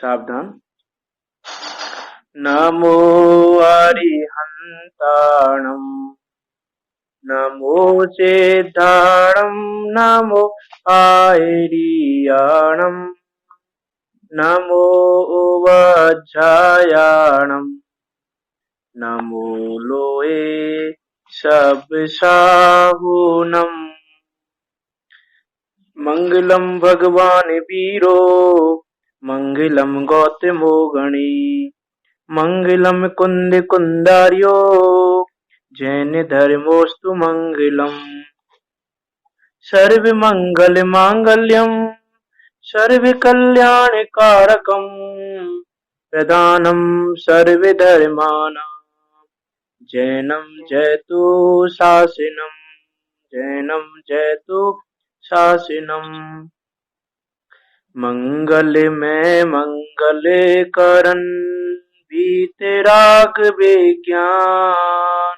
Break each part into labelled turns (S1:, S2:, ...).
S1: सावधान। नमो अरिहन्ताणम् नमो सिद्धाणम् नमो आयर्याणम् नमो वज्रायाणम् नमो लोए सबसाहुनम्। मंगलम भगवान वीरो मंगलम गौतमो गणी मंगलम कुंद कुंदार्यो जैन धर्मोस्तु मंगलम। सर्व मंगल मांगल्यम सर्व कल्याण कारकम प्रदानम सर्व धर्मानां जैनम जयतु शासनम जैनम जयतु शासनम। मंगल में मंगल करन वीतराग विज्ञान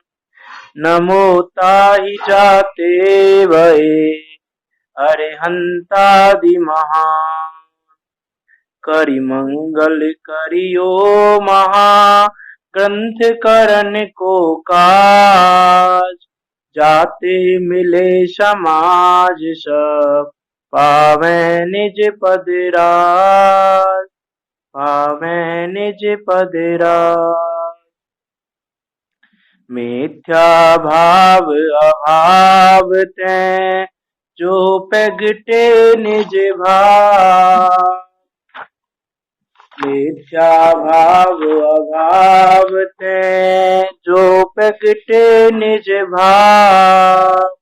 S1: नमो ताहि जाते भये अरिहंतादि महान। करि मंगल करियो महा ग्रंथ करन को काज जाते मिले समाज सब पावे निज पद राज पावे निज पद राज। मिथ्या भाव अभाव ते जो प्रगटे निज भाव मिथ्या भाव अभाव ते जो प्रगटे निज भाव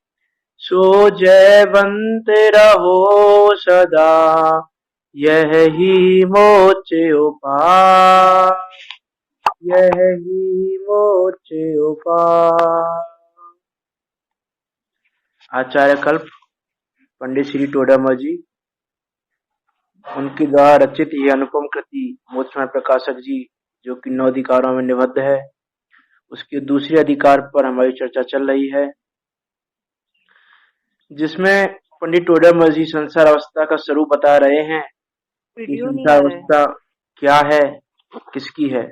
S1: सो जयवंत रहो सदा यही मोक्ष उपाय यही मोक्ष उपाय। आचार्य कल्प पंडित श्री टोडरमल जी, उनके द्वारा रचित ये अनुपम कृति मोक्षमय प्रकाशक जी जो कि 9 अधिकारों में निबद्ध है, उसके दूसरे अधिकार पर हमारी चर्चा चल रही है, जिसमें पंडित टोडरमल जी संसार अवस्था का स्वरूप बता रहे हैं कि संसार अवस्था क्या है, किसकी है।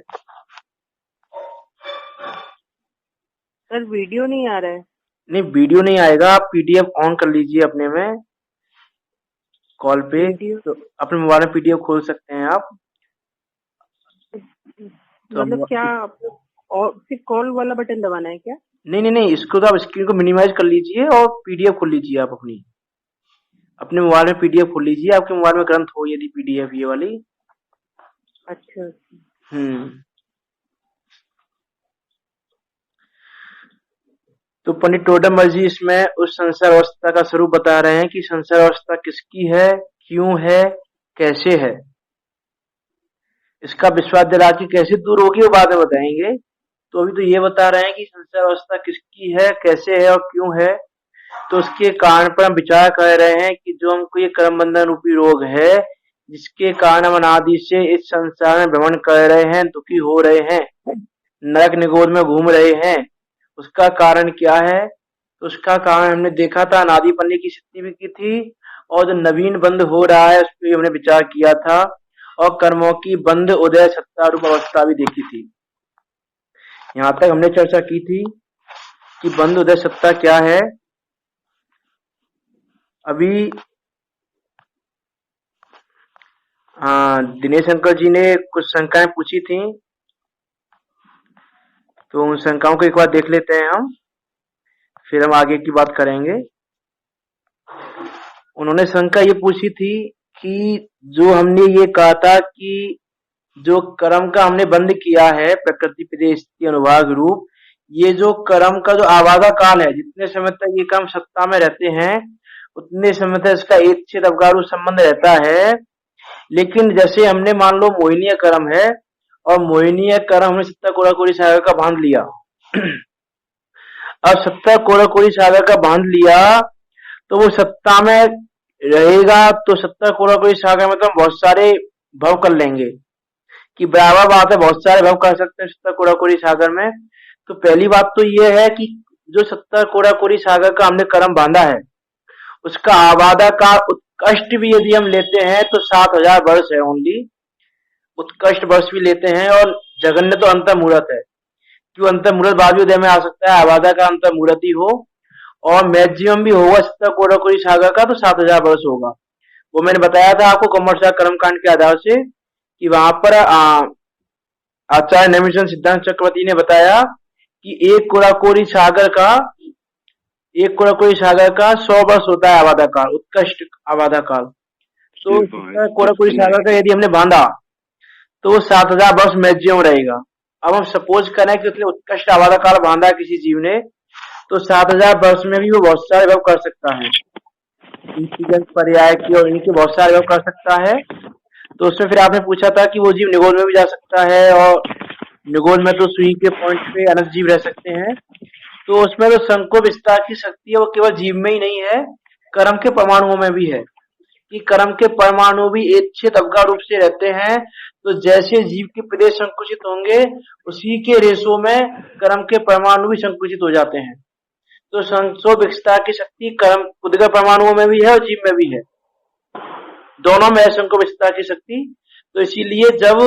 S2: सर वीडियो नहीं आ रहा है।
S1: नहीं, वीडियो नहीं आएगा, आप पीडीएफ ऑन कर लीजिए अपने में कॉल पे, तो अपने मोबाइल में पीडीएफ खोल सकते हैं आप।
S2: मतलब क्या और फिर कॉल वाला बटन दबाना है क्या?
S1: नहीं, इसको तो आप स्क्रीन को मिनिमाइज कर लीजिए और पीडीएफ खोल लीजिए। आप अपने मोबाइल में पीडीएफ खोल लीजिए, आपके मोबाइल में ग्रंथ हो यदि पीडीएफ ये वाली।
S2: अच्छा।
S1: तो पंडित टोडरमल जी इसमें उस संसार अवस्था का स्वरूप बता रहे हैं कि संसार अवस्था किसकी है, क्यों है, कैसे है। इसका विश्वास दिला के कैसे दूर होगी वो बाद में बताएंगे। तो अभी तो ये बता रहे हैं कि संसार अवस्था किसकी है, कैसे है और क्यों है। तो उसके कारण पर हम विचार कर रहे हैं कि जो हमको ये कर्म बंधन रूपी रोग है, जिसके कारण हम अनादि से इस संसार में भ्रमण कर रहे हैं, दुखी हो रहे हैं, नरक निगोद में घूम रहे हैं, उसका कारण क्या है। तो उसका कारण हमने देखा था, अनादिपल्ली की स्थिति भी की थी, और जो नवीन बंध हो रहा है उस पर हमने विचार किया था, और कर्मों की बंध उदय सत्ता रूप अवस्था भी देखी थी। यहां तक हमने चर्चा की थी कि बंध उदय सत्ता क्या है। अभी दिनेश अंकल जी ने कुछ शंकाएं पूछी थी, तो उन शंकाओं को एक बार देख लेते हैं हम, फिर हम आगे की बात करेंगे। उन्होंने शंका ये पूछी थी कि जो हमने ये कहा था कि जो कर्म का हमने बंद किया है प्रकृति प्रदेश स्थिति अनुभाग रूप, ये जो कर्म का जो आवादा काल है, जितने समय तक ये कर्म सत्ता में रहते हैं उतने समय तक इसका एक छेद अवगारू संबंध रहता है। लेकिन जैसे हमने मान लो मोहिनीय कर्म है, और मोहिनीय कर्म हमने सत्ता कोड़ा कोड़ी सागर का बांध लिया। अब सत्ता कोड़ा कोड़ी सागर का बांध लिया तो वो सत्ता में रहेगा, तो सत्ता कोड़ा कोड़ी सागर में तो हम बहुत सारे भव कर लेंगे कि बराबर बात है, बहुत सारे भव कर सकते हैं सत्ता कोड़ा कोड़ी सागर में। तो पहली बात तो ये है कि जो सत्ता कोड़ा कोड़ी सागर का हमने कर्म बांधा है उसका आबादा का उत्कृष्ट भी यदि हम लेते हैं तो 7000 वर्ष है ओनली। उत्कृष्ट वर्ष भी लेते हैं, और जघन्य तो अंतर मुहूर्त है, क्यों अंतर मुहूर्त बाद भी उदय में आ सकता है, आबादा का अंतर मुहूर्त ही हो, और मैक्सिमम भी होगा 70 कोड़ा सागर का, तो 7,000 वर्ष होगा। वो मैंने बताया था आपको कॉमर्स कर्मकांड के आधार से, कि वहां पर आचार्य नैमिषारण्य सिद्धांत चक्रवर्ती ने बताया कि एक कोड़ा कोड़ी सागर का 100 वर्ष होता है आबादा काल, उत्कृष्ट आबादा काल। तो
S3: ये तो है,
S1: कोड़ा कोड़ी सागर का यदि हमने बांधा तो वो 7,000 वर्ष मैक्सिमम रहेगा। अब हम सपोज करें कि उसने उत्कृष्ट आबादा काल बांधा किसी जीव ने, तो 7,000 वर्ष में भी वो बहुत सारे वैभव कर सकता है, इंटीग्रेंस पर्याय की और इनके बहुत सारे वैभव कर सकता है। तो उसमें फिर आपने पूछा था कि वो जीव निगोद में भी जा सकता है, और निगोद में तो सुई के पॉइंट पे अनंत जीव रह सकते हैं। तो उसमें तो संको विस्तार की शक्ति है, वो केवल जीव में ही नहीं है, कर्म के परमाणुओं में भी है, कि कर्म के परमाणु भी इच्छित अवगाढ़ रूप से रहते हैं। तो जैसे जीव के प्रदेश संकुचित होंगे, उसी के रेशों में कर्म के परमाणु भी संकुचित हो जाते हैं। तो संको विस्तार की शक्ति कर्म उद्गत परमाणुओं में भी है और जीव में भी है, दोनों में है संको विस्तार की शक्ति। तो इसीलिए जब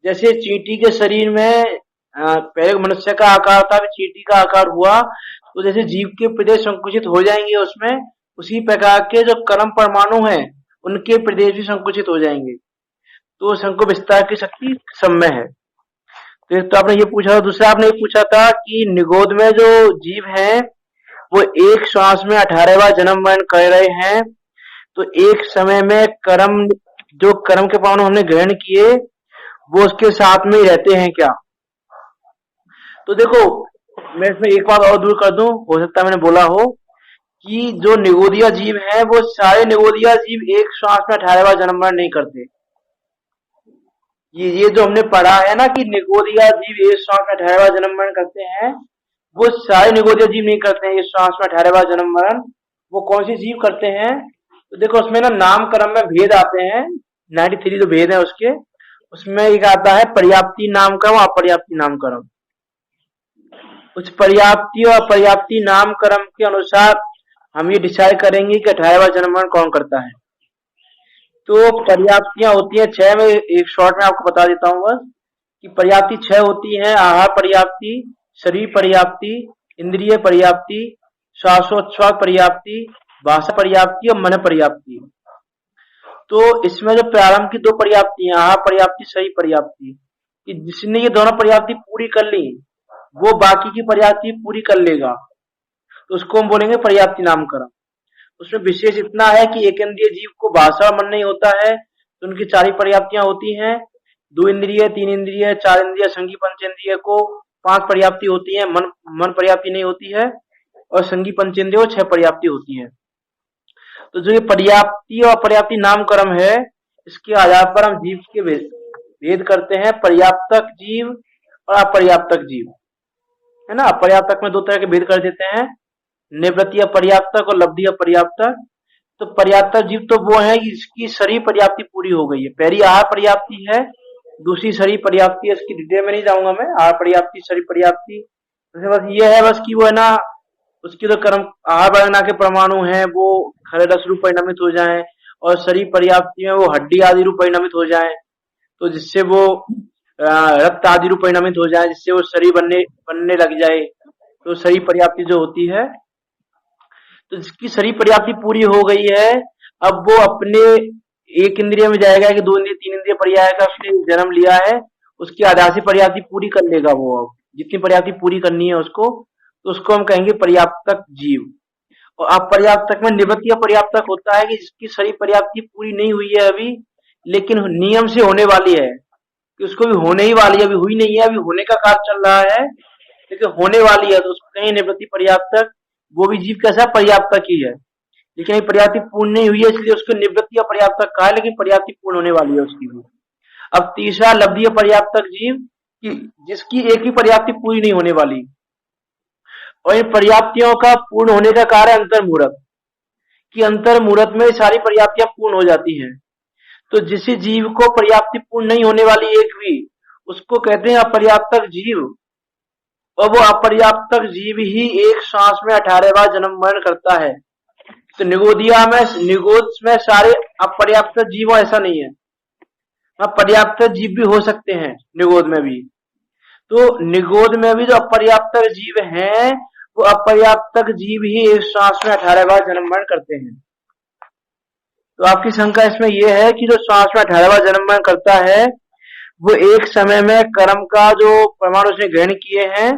S1: जैसे चींटी के शरीर में पहले मनुष्य का आकार था, चींटी का आकार हुआ, तो जैसे जीव के प्रदेश संकुचित हो जाएंगे उसमें, उसी प्रकार के जो कर्म परमाणु हैं उनके प्रदेश भी संकुचित हो जाएंगे। तो संको विस्तार की शक्ति सब में है। तो एक तो आपने ये पूछा, दूसरा आपने ये पूछा था कि निगोद में जो जीव हैं वो एक श्वास में 18 बार जन्म मरण कर रहे हैं, तो एक समय में जो कर्म के परमाणु हमने ग्रहण किए वो उसके साथ में ही रहते हैं क्या? तो देखो, मैं इसमें एक बात और दूर कर दूं, हो सकता है मैंने बोला हो कि जो निगोदिया जीव है वो सारे निगोदिया जीव एक श्वास में 18 बार जन्म मरण नहीं करते। ये जो हमने पढ़ा है ना कि निगोदिया जीव एक श्वास में 18 बार जन्म मरण करते हैं, वो सारे निगोदिया जीव नहीं करते हैं एक श्वास में 18 बार जन्म मरण। वो कौन सी जीव करते हैं? तो देखो उसमें ना नाम कर्म में भेद आते हैं, 93 जो भेद है उसके, उसमें एक आता है पर्याप्ति नाम कर्म, अपर्याप्ति नाम कर्म। उस पर्याप्ति और अपर्याप्ति नाम कर्म के अनुसार हम ये डिसाइड करेंगे कि 18 बार जन्म मरण कौन करता है। तो पर्याप्तियां होती हैं 6, में एक शॉर्ट में आपको बता देता हूं बस, कि पर्याप्ति 6 होती है: आहार पर्याप्ति, शरीर पर्याप्ति, इंद्रिय पर्याप्ति, श्वासोच्छ्वास पर्याप्ति, भाषा पर्याप्ति और मन पर्याप्ति। तो इसमें जो प्रारंभ की 2 पर्याप्तियां, आहार पर्याप्ति, शरीर पर्याप्ति, कि जिसने ये दोनों पर्याप्ति पूरी कर ली वो बाकी की पर्याप्ति पूरी कर लेगा, तो उसको हम बोलेंगे पर्याप्ति नामकरण। उसमें विशेष इतना है कि एक इंद्रिय जीव को भाषा और मन नहीं होता है, तो उनकी 4 ही पर्याप्तियां होती हैं। 2 इंद्रिय, 3 इंद्रिय, 4 इंद्रिय, संगी पंचेंद्रिय को 5 पर्याप्ति होती है, मन पर्याप्ति नहीं होती है, और संगी पंचेंद्रिय को 6 पर्याप्ति होती है। तो जो ये पर्याप्ति और अपर्याप्ति नामकरण है, इसके आधार पर हम जीव के भेद करते हैं, पर्याप्तक जीव और अपर्याप्तक जीव, है ना। अपर्याप्तक में 2 तरह के भेद कर देते हैं, निवृत्ति अपर्याप्तक और लब्धि अपर्याप्तक। तो पर्याप्तक जीव तो वो है जिसकी शरीर पर्याप्ति पूरी हो गई है। पहली आहार पर्याप्ति है, दूसरी शरीर पर्याप्ति है, इसकी डिटेल में नहीं जाऊंगा मैं। आहार पर्याप्ति, शरीर पर्याप्ति, बस ये है बस कि वो है ना, उसकी तो कर्म आहार वर्णना के परमाणु हैं वो खरडस रूप परिणमित हो जाएं, और शरीर पर्याप्ति में वो हड्डी आदि रूप परिणमित हो जाएं, तो जिससे वो रक्त आदि रूप परिणमित हो जाए, जिससे वो शरीर बनने लग जाए। तो शरीर पर्याप्ति जो होती है, तो जिसकी शरीर पर्याप्ति पूरी हो गई है, अब वो अपने एक इंद्रिय में जाएगा कि 2 इंद्रिय, 3 इंद्रिय पर्याय का उसने जन्म लिया है, उसकी आधासी पर्याप्ति पूरी कर लेगा वो। अब जितनी पर्याप्ति पूरी करनी है उसको, तो उसको हम कहेंगे पर्याप्तक जीव। और अपर्याप्तक में निवृत्ति अपर्याप्तक होता है कि जिसकी शरीर पर्याप्ति पूरी नहीं हुई है अभी, लेकिन नियम से होने वाली है, कि उसको भी होने ही वाली है, अभी हुई नहीं है, अभी होने का कार्य चल रहा है, लेकिन होने वाली है, तो उसको कहें निवृत्ति पर्याप्तक। वो भी जीव कैसा पर्याप्तक ही है, लेकिन अभी पर्याप्ति पूर्ण नहीं हुई है, इसलिए उसको निवृत्ति अपर्याप्तक कहा है, लेकिन पर्याप्ति पूर्ण होने वाली है उसकी भी। अब तीसरा लब्धि पर्याप्तक जीव, कि जिसकी एक ही पर्याप्ति पूरी नहीं होने वाली, और इन पर्याप्तियों का पूर्ण होने का कार्य अंतर मुहूर्त, कि अंतर मुहूर्त में सारी पर्याप्तियां पूर्ण हो जाती हैं। तो जिस जीव को पर्याप्ति पूर्ण नहीं होने वाली एक भी, उसको कहते हैं अपर्याप्तक जीव। और वो अपर्याप्तक जीव ही एक श्वास में 18 बार जन्म मरण करता है। तो निगोद में सारे अपर्याप्तक जीव ऐसा नहीं है, हाँ, पर्याप्त जीव भी हो सकते हैं निगोद में भी। तो निगोद में भी जो अपर्याप्त जीव हैं, वो अपर्याप्त जीव ही एक श्वास में 18 बार जन्म मरण करते हैं। तो आपकी शंका इसमें यह है कि जो श्वास में 18 बार जन्म मरण करता है, वो एक समय में कर्म का जो परमाणु उसने ग्रहण किए हैं,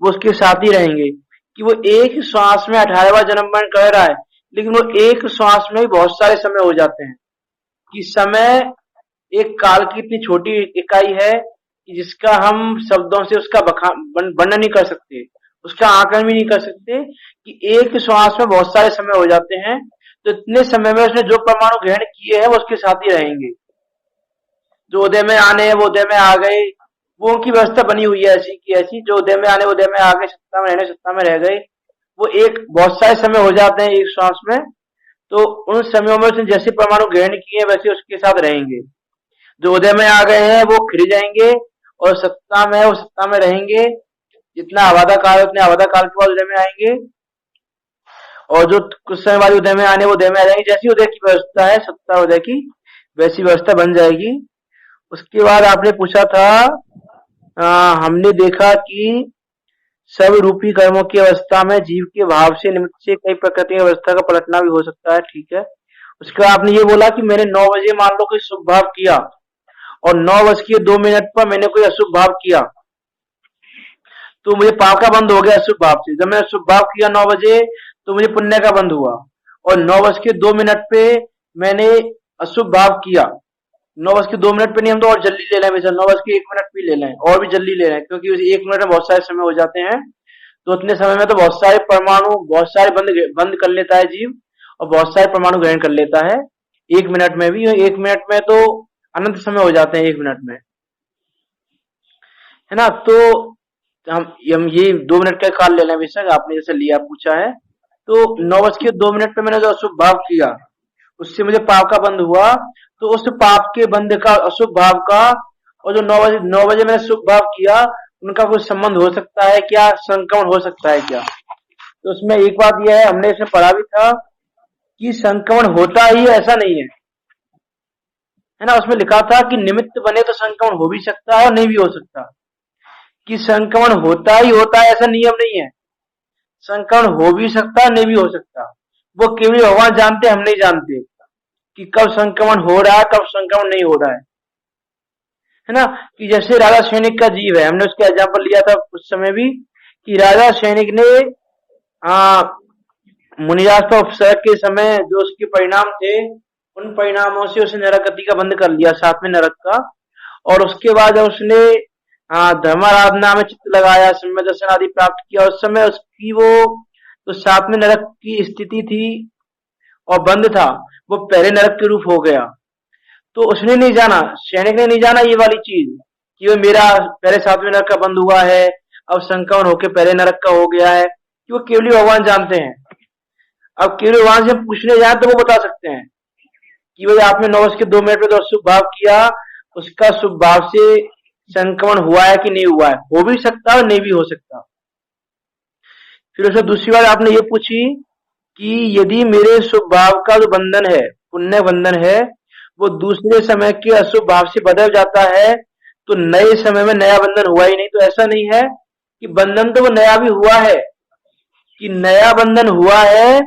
S1: वो उसके साथ ही रहेंगे। कि वो एक श्वास में 18 बार जन्म मरण कर रहा है, लेकिन वो एक श्वास में ही बहुत सारे समय हो जाते हैं। कि समय एक काल की इतनी छोटी इकाई है कि जिसका हम शब्दों से उसका वर्णन नहीं कर सकते, उसका आकलन भी नहीं कर सकते। कि एक श्वास में बहुत सारे समय हो जाते हैं, तो इतने समय में उसने जो परमाणु ग्रहण किए हैं वो उसके साथ ही रहेंगे। जो उदय में आने हैं वो उदय में आ गए, वो उनकी व्यवस्था बनी हुई है ऐसी की ऐसी। जो उदय में आने उदय में आ गए, सत्ता में रहने सत्ता में रह गए। वो एक बहुत सारे समय हो जाते हैं एक श्वास में। तो उन समयों में उसने जैसे परमाणु ग्रहण किए वैसे उसके साथ रहेंगे। जो उदय में आ गए हैं वो खिल जाएंगे, और सत्ता में है वो सत्ता में रहेंगे। जितना आवादा काल है उतने आवादा काल के बाद उदय में आएंगे, और जो कुछ समय बाद उदय में आने वो उदय में आ जाएंगे। जैसी उदय की व्यवस्था है सत्ता उदय की, वैसी व्यवस्था बन जाएगी। उसके बाद आपने पूछा था, हमने देखा कि सब रूपी कर्मों की अवस्था में जीव के भाव से निमित्त से कई प्रकृति की अवस्था का पलटना भी हो सकता है। ठीक है। उसके बाद आपने ये बोला कि मैंने 9 बजे मान लो कोई शुभ भाव किया, और 9:02 पर मैंने कोई अशुभ भाव किया, तो मुझे पाप का बंध हो गया अशुभ भाव से। जब मैंने शुभ भाव किया 9 बजे, तो मुझे पुण्य का बंध हुआ। और 9:02 पे मैंने अशुभ भाव किया। 9:02 पे नहीं, हम तो और जल्दी ले लें, 9:01 भी ले लें, और भी जल्दी ले लें, क्योंकि उस 1 मिनट में बहुत सारे समय हो जाते हैं। तो उतने समय में तो बहुत सारे परमाणु, बहुत सारे बंद कर लेता है जीव, और बहुत सारे परमाणु ग्रहण कर लेता है 1 मिनट में भी। 1 मिनट में तो अनंत समय हो जाते हैं 1 मिनट में, है ना। तो हम ये 2 मिनट का काल ले लें बेशक, आपने जैसे लिया पूछा है। तो 9:02 पे मैंने जो अशुभ भाव किया, उससे मुझे पाप का बंध हुआ। तो उस पाप के बंध का, अशुभ भाव का, और जो 9 बजे मैंने शुभ भाव किया, उनका कुछ संबंध हो सकता है क्या, संक्रमण हो सकता है क्या। तो उसमें एक बात यह है, हमने इसमें पढ़ा भी था कि संक्रमण होता ही है ऐसा नहीं है ना। उसमें लिखा था कि निमित्त बने तो संक्रमण हो भी सकता है और नहीं भी हो सकता। कि संक्रमण होता ही होता है ऐसा नियम नहीं है। संक्रमण हो भी सकता है, नहीं भी हो सकता। वो केवल भगवान जानते, हम नहीं जानते कि कब संक्रमण हो रहा है, कब संक्रमण नहीं हो रहा है ना। कि जैसे राजा सैनिक का जीव है, हमने उसका एग्जाम्पल लिया था उस समय भी, कि राजा सैनिक ने मुनिराज पर उपसर्ग के समय जो उसके परिणाम थे, उन परिणामों से उसने नरक गति का बंद कर लिया, 7वें नरक का। और उसके बाद जब उसने धर्माराधना में चित्त लगाया, सम्यक दर्शन आदि प्राप्त किया, उस समय उसकी वो तो 7वें नरक की स्थिति थी और बंद था, वो पहले नरक के रूप हो गया। तो उसने नहीं जाना, सैनिक ने नहीं जाना ये वाली चीज कि वो मेरा पहले 7वें नरक का बंद हुआ है, अब संक्रमण होके पहले नरक का हो गया है। कि वो केवल भगवान जानते हैं। अब केवल भगवान से पूछने जाए तो वो बता सकते हैं कि भाई आपने 9:02 पे तो शुभ भाव किया, उसका शुभ भाव से संक्रमण हुआ है कि नहीं हुआ है। हो भी सकता है, नहीं भी हो सकता। फिर उसमें दूसरी बात आपने ये पूछी कि यदि मेरे शुभ भाव का जो बंधन है, पुण्य बंधन है, वो दूसरे समय के अशुभ भाव से बदल जाता है, तो नए समय में नया बंधन हुआ ही नहीं। तो ऐसा नहीं है कि बंधन तो वो नया भी हुआ है, कि नया बंधन हुआ है,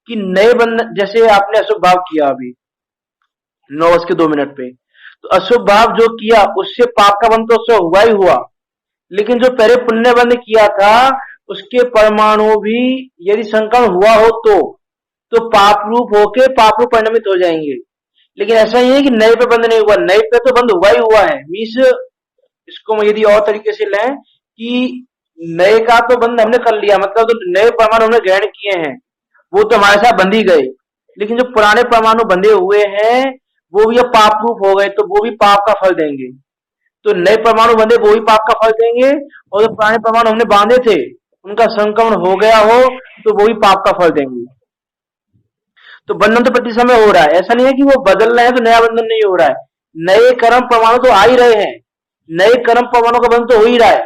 S1: कि नए बंधन, जैसे आपने अशुभ भाव किया अभी 9:02 पे, तो अशुभ भाव जो किया उससे पाप का बंध तो उससे हुआ ही हुआ। लेकिन जो पहले पुण्य बंध किया था, उसके परमाणु भी यदि संक्रमण हुआ हो तो पाप रूप होके पाप रूप परिणमित हो जाएंगे। लेकिन ऐसा ही है कि नए पे बंद नहीं हुआ, नए पे तो बंद हुआ ही हुआ है। मीन्स इसको यदि और तरीके से लें कि नए का तो बंद हमने कर लिया, मतलब तो नए परमाणु हमने ग्रहण किए हैं, वो तो हमारे साथ बंध ही गए। लेकिन जो पुराने परमाणु बंधे हुए हैं, वो भी अब पाप रूप हो गए, तो वो भी पाप का फल देंगे। तो नए परमाणु बंधे वो भी पाप का फल देंगे, और जो पुराने परमाणु हमने बांधे थे, उनका संक्रमण हो गया हो, तो वो भी पाप का फल देंगे। तो बंधन तो प्रति समय हो रहा है, ऐसा नहीं है कि वो बदल रहे हैं तो नया बंधन नहीं हो रहा है। नए कर्म परमाणु तो आ ही रहे हैं, नए कर्म परमाणु का बंधन तो हो ही रहा है।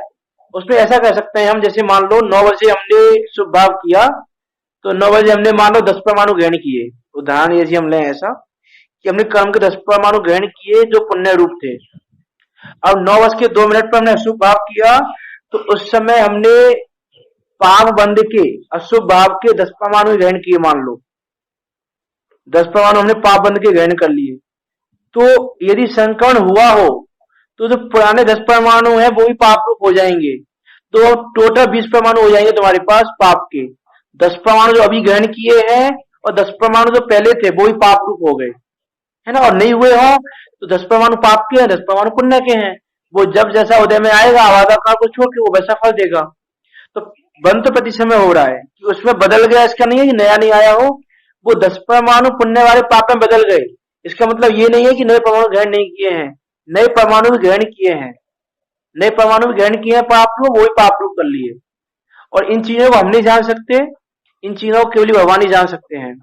S1: उसमें ऐसा कह सकते हैं हम, जैसे मान लो 9 बजे हमने शुभ भाव किया, तो 9 बजे हमने मान लो 10 परमाणु ग्रहण किए, उदाहरण यदि हम लें ऐसा कि हमने कर्म के 10 परमाणु ग्रहण किए जो पुण्य रूप थे। अब 9:02 पर हमने अशुभ भाव किया, तो उस समय हमने पाप बंध के अशुभ भाव के 10 परमाणु ग्रहण किए, मान लो 10 परमाणु हमने पाप बंध के ग्रहण कर लिए। तो यदि संक्रमण हुआ हो तो जो पुराने 10 परमाणु हैं वो भी पाप रूप हो जाएंगे, तो टोटल 20 परमाणु हो जाएंगे तुम्हारे पास पाप के। 10 परमाणु जो अभी ग्रहण किए हैं और 10 परमाणु जो पहले थे वो भी पाप रूप हो गए, है ना। और नहीं हुए हो तो 10 परमाणु पाप के हैं, 10 परमाणु पुण्य के हैं। वो जब जैसा उदय में आएगा आवादा काल को छोड़ के वो वैसा फल देगा। तो बंद तो प्रति समय हो रहा है कि उसमें बदल गया, इसका नहीं है कि नया नहीं आया हो। वो 10 परमाणु पुण्य वाले पाप में बदल गए, इसका मतलब ये नहीं है कि नए परमाणु ग्रहण नहीं किए हैं, नए परमाणु भी ग्रहण किए हैं, नए परमाणु भी ग्रहण किए हैं पाप रूप, वो भी पाप रूप कर लिए। और इन चीजों को हम नहीं जान सकते, इन चीजों को केवल भगवान ही जान सकते हैं।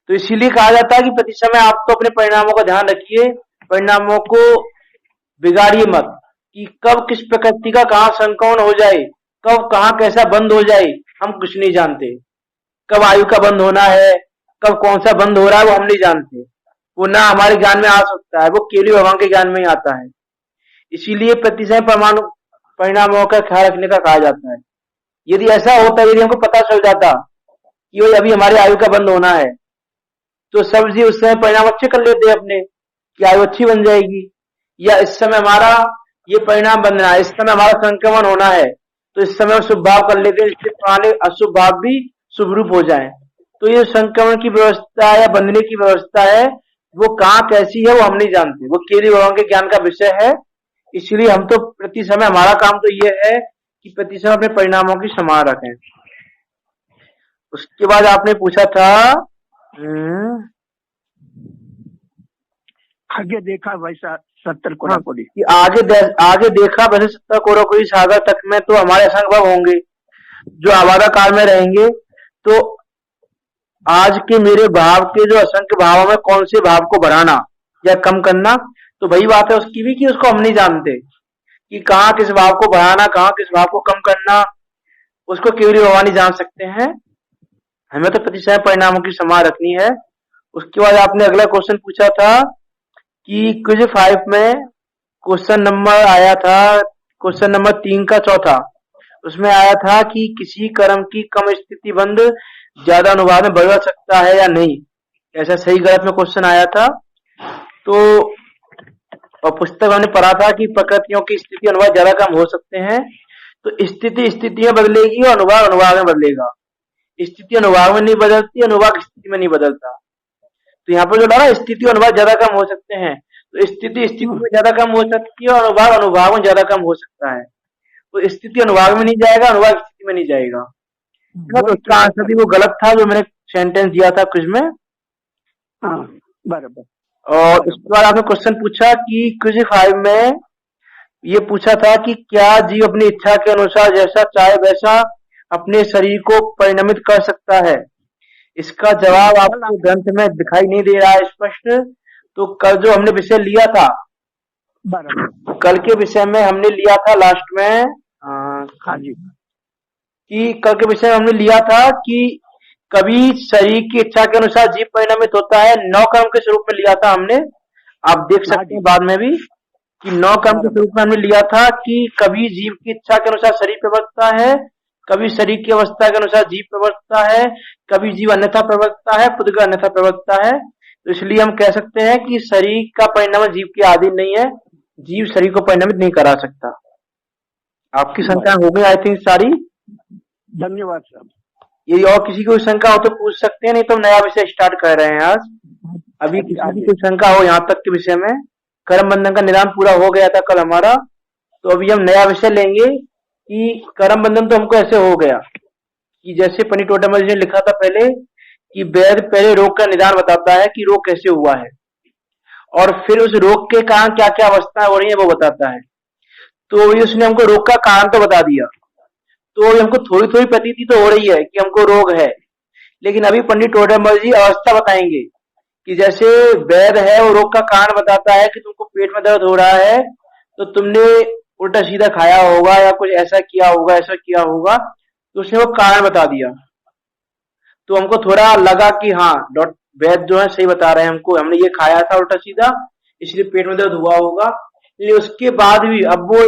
S1: तो इसीलिए कहा जाता है कि प्रति समय आप तो अपने परिणामों का ध्यान रखिए, परिणामों को बिगाड़िए मत, कि कब किस प्रकृति का कहाँ संक्रमण हो जाए, कब कहाँ कैसा बंद हो जाए हम कुछ नहीं जानते। कब आयु का बंद होना है, कब कौन सा बंद हो रहा है वो हम नहीं जानते, वो ना हमारे ज्ञान में आ सकता है, वो केवल भगवान के ज्ञान में ही आता है। इसीलिए प्रति समय परमाणु परिणामों का ख्याल रखने का कहा जाता है। यदि ऐसा होता, यदि हमको पता चल जाता कि भाई अभी हमारी आयु का बंद होना है, तो सब जी उस समय परिणाम अच्छे कर लेते अपने कि आयु अच्छी बन जाएगी, या इस समय हमारा ये परिणाम बनना है, इस समय हमारा संक्रमण होना है, तो इस समय शुभ भाव कर लेते हैं, इससे पुराने अशुभ भाव भी शुभ रूप हो जाए। तो ये संक्रमण की व्यवस्था या बंधने की व्यवस्था है, वो कहाँ कैसी है वो हम नहीं जानते, वो केवल भगवान के ज्ञान का विषय है। इसलिए हम तो प्रति समय, हमारा काम तो ये है कि प्रति समय अपने परिणामों की संभाल रखें। उसके बाद आपने पूछा था
S2: आगे देखा वैसा 70 कोरा कोरी,
S1: कि आगे देखा वैसे 70 कोरा कोरी सागर तक में तो हमारे असंभव होंगे जो आवादा काल में रहेंगे। तो आज के मेरे भाव के जो असंख्य भावों में कौन से भाव को बढ़ाना या कम करना, तो वही बात है उसकी भी कि उसको हम नहीं जानते कि कहाँ किस भाव को बढ़ाना, कहाँ किस भाव को कम करना, उसको केवल भगवान ही जान सकते हैं। हमें तो प्रतिशय परिणामों की संभाल रखनी है। उसके बाद आपने अगला क्वेश्चन पूछा था कि क्विज 5 में क्वेश्चन नंबर आया था, क्वेश्चन नंबर 3 का चौथा, उसमें आया था कि किसी कर्म की कम स्थिति बंद ज्यादा अनुवाद में बदल सकता है या नहीं, ऐसा सही गलत में क्वेश्चन आया था। तो और पुस्तक हमने पढ़ा था कि प्रकृतियों की स्थिति अनुवाद ज्यादा कम हो सकते हैं, तो स्थिति में बदलेगी और अनुवाद में बदलेगा। स्थिति अनुवाद में नहीं बदलती, अनुवाद स्थिति में नहीं बदलता। तो यहाँ पर जो डाला स्थिति अनुवाद ज्यादा कम हो सकते हैं, तो स्थिति में ज्यादा कम हो सकती है और अनुवाद में ज्यादा कम हो सकता है। तो स्थिति अनुवाद में नहीं जाएगा, अनुवाद स्थिति में नहीं जाएगा। तो उसका आंसर भी वो गलत था जो मैंने सेंटेंस दिया था कुछ में।
S2: बराबर।
S1: और उसके बाद आपने क्वेश्चन पूछा कि क्विज 5 में ये पूछा था कि क्या जीव अपनी इच्छा के अनुसार जैसा चाहे वैसा अपने शरीर को परिणमित कर सकता है। इसका जवाब आपको ग्रंथ में दिखाई नहीं दे रहा है स्पष्ट। तो कल जो हमने विषय लिया था, कल के विषय में हमने लिया था लास्ट में,
S2: हाँ जी,
S1: कि कल के विषय में हमने लिया था कि कभी शरीर की इच्छा के अनुसार जीव परिणमित होता है, 9 कर्म के स्वरूप में लिया था हमने। आप देख सकते हैं बाद में भी कि 9 कर्म के स्वरूप में हमने लिया था कि कभी जीव की इच्छा के अनुसार शरीर प्रवर्तता है, कभी शरीर की अवस्था के अनुसार जीव प्रवर्तता है, कभी जीव अन्यथा प्रवर्तता है, पुद्गल अन्यथा प्रवर्तता है। तो इसलिए हम कह सकते हैं कि शरीर का परिणाम जीव के अधीन नहीं है, जीव शरीर को परिणमित नहीं करा सकता। आपकी शंका हो गई आई थिंक सारी।
S2: धन्यवाद साहब।
S1: यदि और किसी को शंका हो तो पूछ सकते हैं, नहीं तो नया विषय स्टार्ट कर रहे हैं आज। अभी किसी की कोई शंका हो यहाँ तक के विषय में, कर्म बंधन का निदान पूरा हो गया था कल हमारा, तो अभी हम नया विषय लेंगे कि कर्म बंधन तो हमको ऐसे हो गया कि जैसे पंडित टोटमल जी ने लिखा था पहले कि वैद्य पहले रोग का निदान बताता है कि रोग कैसे हुआ है, और फिर उस रोग के कारण क्या क्या अवस्थाएं हो रही है वो बताता है। तो उसने हमको रोग का कारण तो बता दिया, तो हमको थोड़ी थोड़ी प्रतीति तो हो रही है कि हमको रोग है, लेकिन अभी पंडित टोटमल जी अवस्था बताएंगे कि जैसे वैद्य है वो रोग का कारण बताता है कि तुमको पेट में दर्द हो रहा है तो तुमने उल्टा सीधा खाया होगा या कुछ ऐसा किया होगा, ऐसा किया होगा, तो उसने वो कारण बता दिया। तो हमको थोड़ा लगा कि हाँ वैद्य जो है सही बता रहे हैं हमको, हमने ये खाया था उल्टा सीधा इसलिए पेट में दर्द हुआ होगा। लेकिन उसके बाद भी अब वो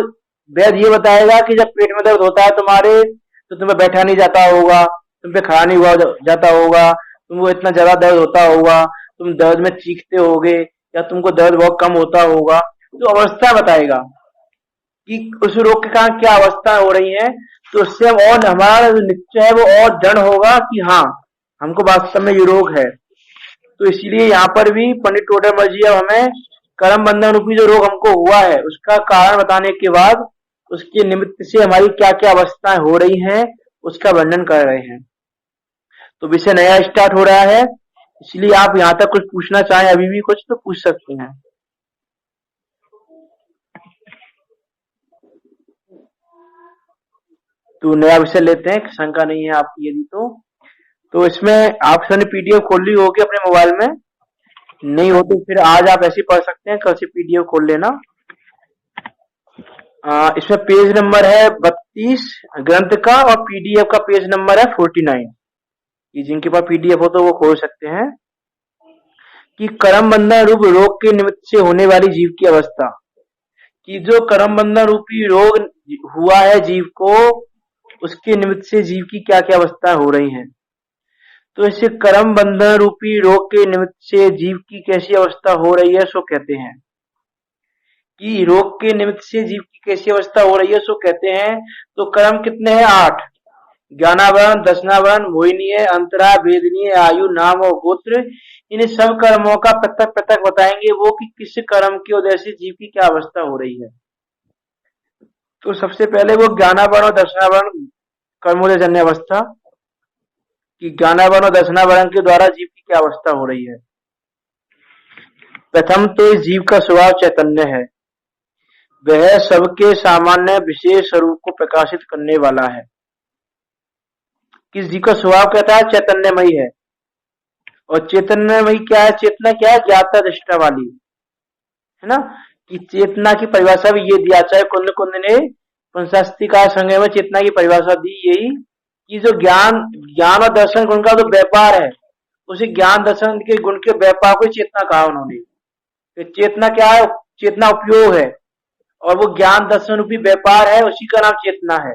S1: वैद्य ये बताएगा कि जब पेट में दर्द होता है तुम्हारे, तो तुम्हें बैठा नहीं जाता होगा, तुम पे खड़ा नहीं हुआ जाता होगा, तुमको इतना ज्यादा दर्द होता होगा, तुम दर्द में चीखते होगे, या तुमको दर्द बहुत कम होता होगा। तो अवस्था बताएगा कि उस रोग के कारण क्या अवस्था हो रही है। तो उससे हम और हमारा जो निश्चय है वो और दृढ़ होगा कि हाँ हमको वास्तव में ये रोग है। तो इसीलिए यहाँ पर भी पंडित टोडरमल जी अब हमें कर्म बंधन रूपी जो रोग हमको हुआ है उसका कारण बताने के बाद उसके निमित्त से हमारी क्या क्या अवस्थाएं हो रही हैं उसका वर्णन कर रहे हैं। तो विषय नया स्टार्ट हो रहा है, इसलिए आप यहाँ तक कुछ पूछना चाहें अभी भी कुछ तो पूछ सकते हैं। तो नया विषय लेते हैं, शंका नहीं है आपकी यदि तो इसमें आप सर ने पीडीएफ खोल ली होगी अपने मोबाइल में, नहीं हो तो फिर आज आप ऐसे पढ़ सकते हैं, कल से पीडीएफ खोल लेना। इसमें पेज नंबर है 32 ग्रंथ का और पीडीएफ का पेज नंबर है 49। कि जिनके पास पीडीएफ हो तो वो खोल सकते हैं। कि कर्म बंधन रूप रोग के निमित्त से होने वाली जीव की अवस्था, कि जो कर्म बंधन रूपी रोग हुआ है जीव को, उसके निमित्त से जीव की क्या क्या अवस्थाएं हो रही हैं। तो इसे कर्म बंधन रूपी रोग के निमित्त से जीव की कैसी अवस्था हो रही है सो कहते हैं। कि रोग के निमित्त से जीव की कैसी अवस्था हो रही है सो कहते हैं। तो कर्म कितने हैं? 8। ज्ञानावरण, दर्शनावरण, मोहिनीय, अंतरा, वेदनीय, आयु, नाम और गोत्र। इन सब कर्मों का पृथक पृथक बताएंगे वो कि किस कर्म की वजह से जीव की क्या अवस्था हो रही है। तो सबसे पहले वो ज्ञानावरण और दर्शनावरण कर्मोदय जन्य अवस्था, कि ज्ञानावरण और दर्शनावरण के द्वारा जीव की क्या अवस्था हो रही है। प्रथम तो इस जीव का स्वभाव चैतन्य है, वह सबके सामान्य विशेष स्वरूप को प्रकाशित करने वाला है। किस जीव का स्वभाव कहता है? चैतन्यमयी है। और चैतन्यमयी क्या है? चेतना क्या है? ज्ञाता दृष्टा वाली है ना। कि चेतना की परिभाषा भी ये दिया, चाहे कुंद कुंद ने पंचास्तिका संग्रह में चेतना की परिभाषा दी यही कि जो ज्ञान और दर्शन गुण का जो व्यापार है, उसे ज्ञान दर्शन के गुण के व्यापार को चेतना कहा उन्होंने। तो चेतना क्या है? चेतना उपयोग है, और वो ज्ञान दर्शन रूपी व्यापार है, उसी का नाम चेतना है।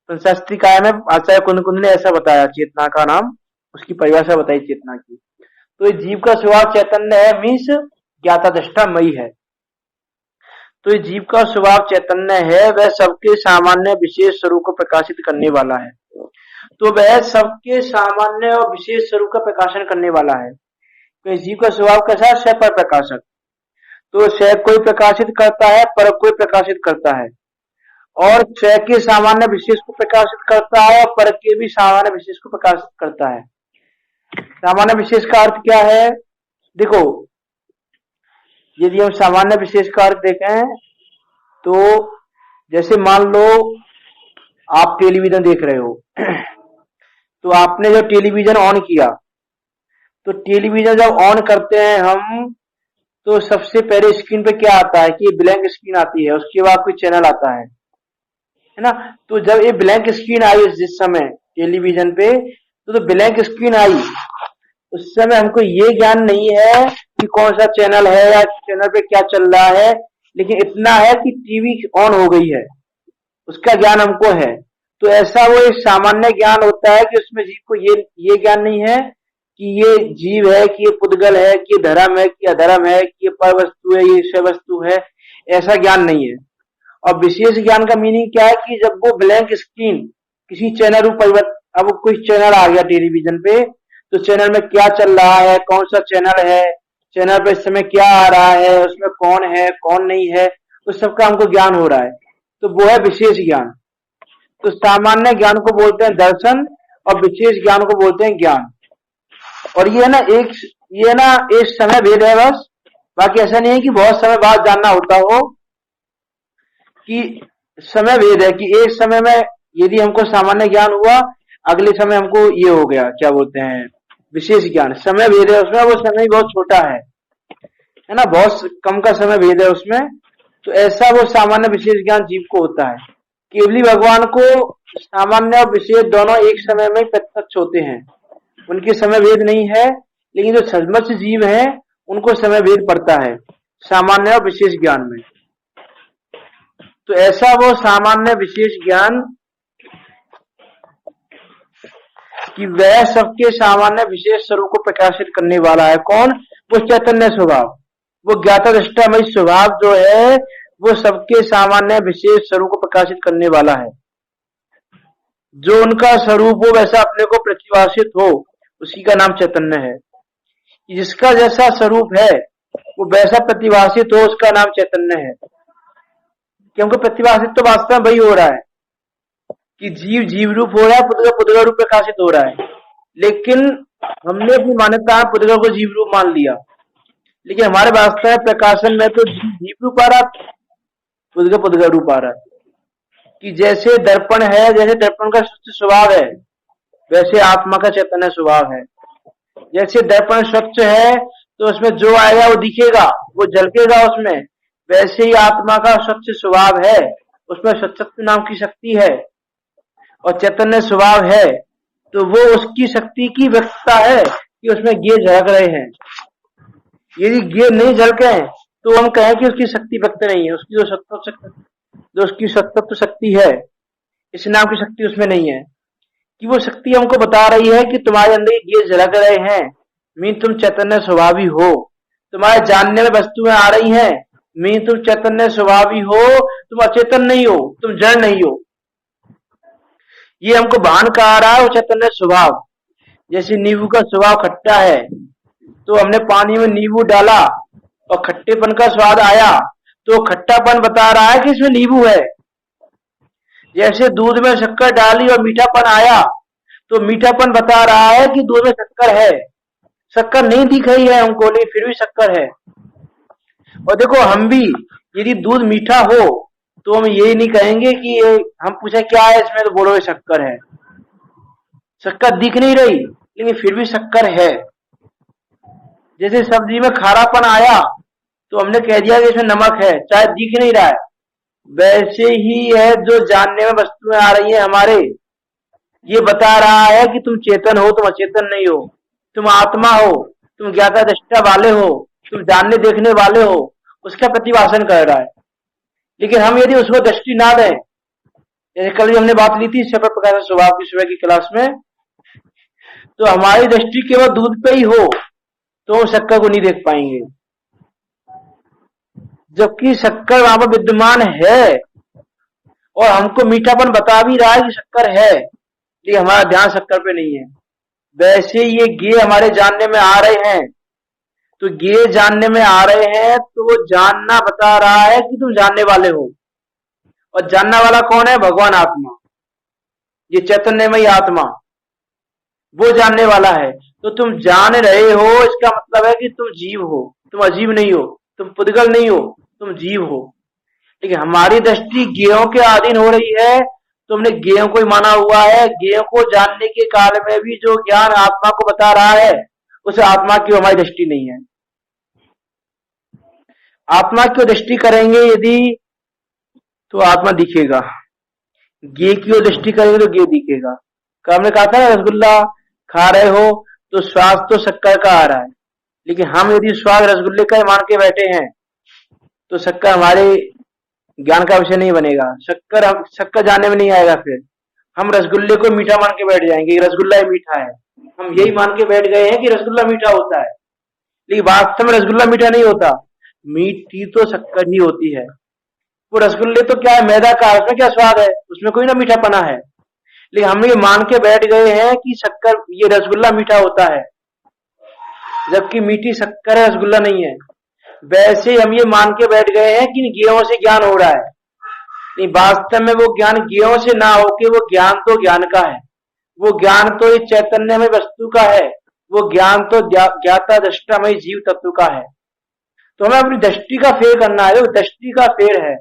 S1: पंचास्तिकाय में आचार्य कुंद कुंद ने ऐसा बताया, चेतना का नाम, उसकी परिभाषा बताई चेतना की। तो इस जीव का स्वभाव चैतन्य है, मीन्स ज्ञाता दृष्टा मई है। तो इस जीव का स्वभाव चैतन्य है, वह सबके सामान्य विशेष स्वरूप को प्रकाशित करने वाला है। तो वह सबके सामान्य और विशेष स्वरूप का प्रकाशन करने वाला है। तो इस जीव का स्वभाव कैसा है? स्वयं पर प्रकाशक। तो स्वयं कोई प्रकाशित करता है, पर कोई प्रकाशित करता है, और स्वयं के सामान्य विशेष को प्रकाशित करता है और पर के भी सामान्य विशेष को प्रकाशित करता है। सामान्य विशेष का अर्थ क्या है? देखो, यदि हम सामान्य विशेष का अर्थ देखें तो जैसे मान लो आप टेलीविजन देख रहे हो तो आपने जब टेलीविजन ऑन किया, तो टेलीविजन जब ऑन करते हैं हम, तो सबसे पहले स्क्रीन पे क्या आता है कि ब्लैंक स्क्रीन आती है, उसके बाद कोई चैनल आता है ना। तो जब ये ब्लैंक स्क्रीन आई जिस समय टेलीविजन पे, तो ब्लैंक स्क्रीन आई, उस समय हमको ये ज्ञान नहीं है कि कौन सा चैनल है या चैनल पे क्या चल रहा है, लेकिन इतना है कि टीवी ऑन हो गई है, उसका ज्ञान हमको है। तो ऐसा वो एक सामान्य ज्ञान होता है कि उसमें जीव को ये ज्ञान नहीं है कि ये जीव है, कि ये पुद्गल है, कि ये धर्म है, कि अधर्म है, कि ये पर वस्तु है, ये विषय वस्तु है, ऐसा ज्ञान नहीं है। और विशेष ज्ञान का मीनिंग क्या है कि जब वो ब्लैंक स्क्रीन किसी चैनल पर परिवर्तन, अब कोई चैनल आ गया टेलीविजन पे, तो चैनल में क्या चल रहा है, कौन सा चैनल है, चैनल पे इस समय क्या आ रहा है, उसमें कौन है कौन नहीं है, तो सबका हमको ज्ञान हो रहा है। तो वो है विशेष ज्ञान। तो सामान्य ज्ञान को बोलते हैं दर्शन और विशेष ज्ञान को बोलते हैं ज्ञान। और ये ना एक समय भेद है बस, बाकी ऐसा नहीं है कि बहुत समय बाद जानना होता हो, कि समय भेद है कि एक समय में यदि हमको सामान्य ज्ञान हुआ, अगले समय हमको ये हो गया, क्या बोलते हैं, विशेष ज्ञान। समय भेद है उसमें, वो समय बहुत छोटा है ना, बहुत कम का समय भेद है उसमें। तो ऐसा वो सामान्य विशेष ज्ञान जीव को होता है। केवली भगवान को सामान्य और विशेष दोनों एक समय में प्रत्यक्ष होते हैं, उनके समय भेद नहीं है। लेकिन जो सदमत्स्य जीव है उनको समय भेद पड़ता है सामान्य और विशेष ज्ञान में। तो ऐसा वो सामान्य विशेष ज्ञान कि वह सबके सामान्य विशेष स्वरूप को प्रकाशित करने वाला है। कौन? वो चैतन्य स्वभाव, वो ज्ञाता दृष्टामय स्वभाव जो है वो सबके सामान्य विशेष स्वरूप को प्रकाशित करने वाला है। जो उनका स्वरूप हो वैसा अपने को प्रतिभाषित हो, उसी का नाम चैतन्य है। जिसका जैसा स्वरूप है वो वैसा प्रतिभाषित हो, उसका नाम चैतन्य है। क्योंकि प्रतिभाषित तो वास्तव में वही हो रहा है कि जीव जीव रूप हो रहा है, पुद्गल पुद्गल रूप प्रकाशित हो रहा है। लेकिन हमने अपनी मान्यता पुद्गल को जीव रूप मान लिया, लेकिन हमारे वास्तव प्रकाशन में तो जीव रूप आ रहा, पुद्गल पुद्गल रूप आ रहा है। कि जैसे दर्पण है, जैसे दर्पण का स्वच्छ स्वभाव है, वैसे आत्मा का चैतन्य स्वभाव है। जैसे दर्पण स्वच्छ है तो उसमें जो आएगा वो दिखेगा, वो झलकेगा उसमें, वैसे ही आत्मा का स्वच्छ स्वभाव है, उसमें स्वच्छत्व नाम की शक्ति है और चैतन्य स्वभाव है। तो वो उसकी शक्ति की व्यक्तता है कि उसमें गे झलक रहे हैं। यदि गे नहीं झलके तो हम कहें कि उसकी शक्ति व्यक्त नहीं है, उसकी जो उसकी सत्तत्व शक्ति है, इस नाम की शक्ति उसमें नहीं है। कि वो शक्ति हमको बता रही है कि तुम्हारे अंदर ये झलक रहे हैं, मीन तुम चैतन्य स्वभावी हो। तुम्हारे जानने में वस्तुएं आ रही हैं, मीन तुम चैतन्य स्वभावी हो, तुम अचेतन नहीं हो, तुम जड़ नहीं हो। ये हमको भान कहा रहा है वो चैतन्य स्वभाव। जैसे नींबू का स्वभाव खट्टा है, तो हमने पानी में नींबू डाला और खट्टेपन का स्वाद आया, तो खट्टापन बता रहा है कि इसमें नींबू है। जैसे दूध में शक्कर डाली और मीठापन आया, तो मीठापन बता रहा है कि दूध में शक्कर है। शक्कर नहीं दिख रही है हमको, लेकिन फिर भी शक्कर है। और देखो हम भी यदि दूध मीठा हो तो हम यही नहीं कहेंगे कि हम पूछे क्या है इसमें, तो बोलो शक्कर है। शक्कर दिख नहीं रही लेकिन फिर भी शक्कर है। जैसे सब्जी में खारापन आया तो हमने कह दिया कि इसमें नमक है, चाहे दिख नहीं रहा है। वैसे ही है जो जानने में वस्तुएं आ रही है हमारे, ये बता रहा है कि तुम चेतन हो, तुम अचेतन नहीं हो, तुम आत्मा हो, तुम ज्ञाता दृष्टा वाले हो, तुम जानने देखने वाले हो, उसका प्रतिभाषण कर रहा है। लेकिन हम यदि उसको दृष्टि ना दें, जैसे कल हमने बात ली थी सफर प्रकाश स्वभाव की सुबह की क्लास में, तो हमारी दृष्टि केवल दूध पे ही हो तो हम शक्कर को नहीं देख पाएंगे, जबकि शक्कर वहां पर विद्यमान है और हमको मीठापन बता भी रहा है कि शक्कर है, लेकिन हमारा ध्यान शक्कर पे नहीं है। वैसे ये गे हमारे जानने में आ रहे हैं, तो गे जानने में आ रहे हैं तो वो जानना बता रहा है कि तुम जानने वाले हो। और जानने वाला कौन है? भगवान आत्मा, ये चैतन्यमयी आत्मा, वो जानने वाला है। तो तुम जान रहे हो, इसका मतलब है कि तुम जीव हो, तुम अजीब नहीं हो, तुम पुद्गल नहीं हो, तुम जीव हो। लेकिन हमारी दृष्टि गेयों के अधीन हो रही है, तो हमने गेयों को ही माना हुआ है। गेयों को जानने के काल में भी जो ज्ञान आत्मा को बता रहा है, उस आत्मा की हमारी दृष्टि नहीं है। आत्मा की दृष्टि करेंगे यदि तो आत्मा दिखेगा, गे की ओर दृष्टि करेंगे तो गे दिखेगा। हमने कहा था रसगुल्ला खा रहे हो तो स्वाद तो शक्कर का आ रहा है, लेकिन हम यदि स्वाद रसगुल्ले का मान के बैठे हैं तो शक्कर हमारे ज्ञान का विषय नहीं बनेगा। शक्कर जानने में नहीं आएगा। फिर हम रसगुल्ले को मीठा मान के बैठ जाएंगे, रसगुल्ला ही मीठा है। हम यही मान के बैठ गए हैं कि रसगुल्ला मीठा होता है, लेकिन वास्तव में रसगुल्ला मीठा नहीं होता, मीठी तो शक्कर ही होती है। वो रसगुल्ले तो क्या है, मैदा का, उसमें क्या स्वाद है, उसमें कोई ना मीठापना है। लेकिन हम ये मान के बैठ गए हैं कि शक्कर, ये रसगुल्ला मीठा होता है, जबकि मीठी शक्कर है, रसगुल्ला नहीं है। वैसे हम ये मान के बैठ गए हैं कि गेयों से ज्ञान हो रहा है, लेकिन वास्तव में वो ज्ञान गेयों से ना होके वो ज्ञान तो ज्ञान का है, वो ज्ञान तो इस चैतन्य में वस्तु का है, वो ज्ञान तो ज्ञाता दृष्टामय जीव तत्व का है। तो हमें अपनी दृष्टि का फेर करना है, वो दृष्टि का फेर है।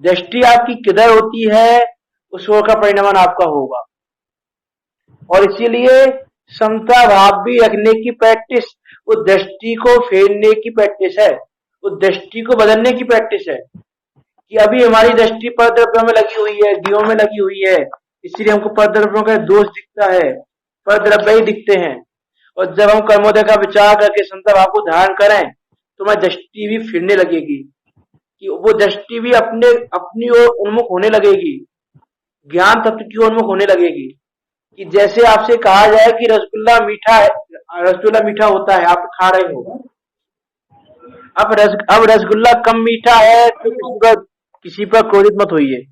S1: दृष्टि आपकी किधर होती है, उस ओर का परिणाम आपका होगा। और इसीलिए समता भाव भी रखने की प्रैक्टिस, वो दृष्टि को फेरने की प्रैक्टिस है, वो दृष्टि को बदलने की प्रैक्टिस है। कि अभी हमारी दृष्टि परद्रव्यों में लगी हुई है, जीवों में लगी हुई है, इसलिए हमको परद्रव्यों का दोष दिखता है, परद्रव्य ही दिखते हैं। और जब हम कर्मोदय का विचार करके संत भाव को धारण करें तो हमारी दृष्टि भी फिरने लगेगी, कि वो दृष्टि भी अपने अपनी ओर उन्मुख होने लगेगी, ज्ञान तत्व की ओर उन्मुख होने लगेगी। कि जैसे आपसे कहा जाए कि रसगुल्ला मीठा है, रसगुल्ला मीठा होता है, आप खा रहे हो, अब रसगुल्ला कम मीठा है तो किसी पर क्रोधित मत होइए,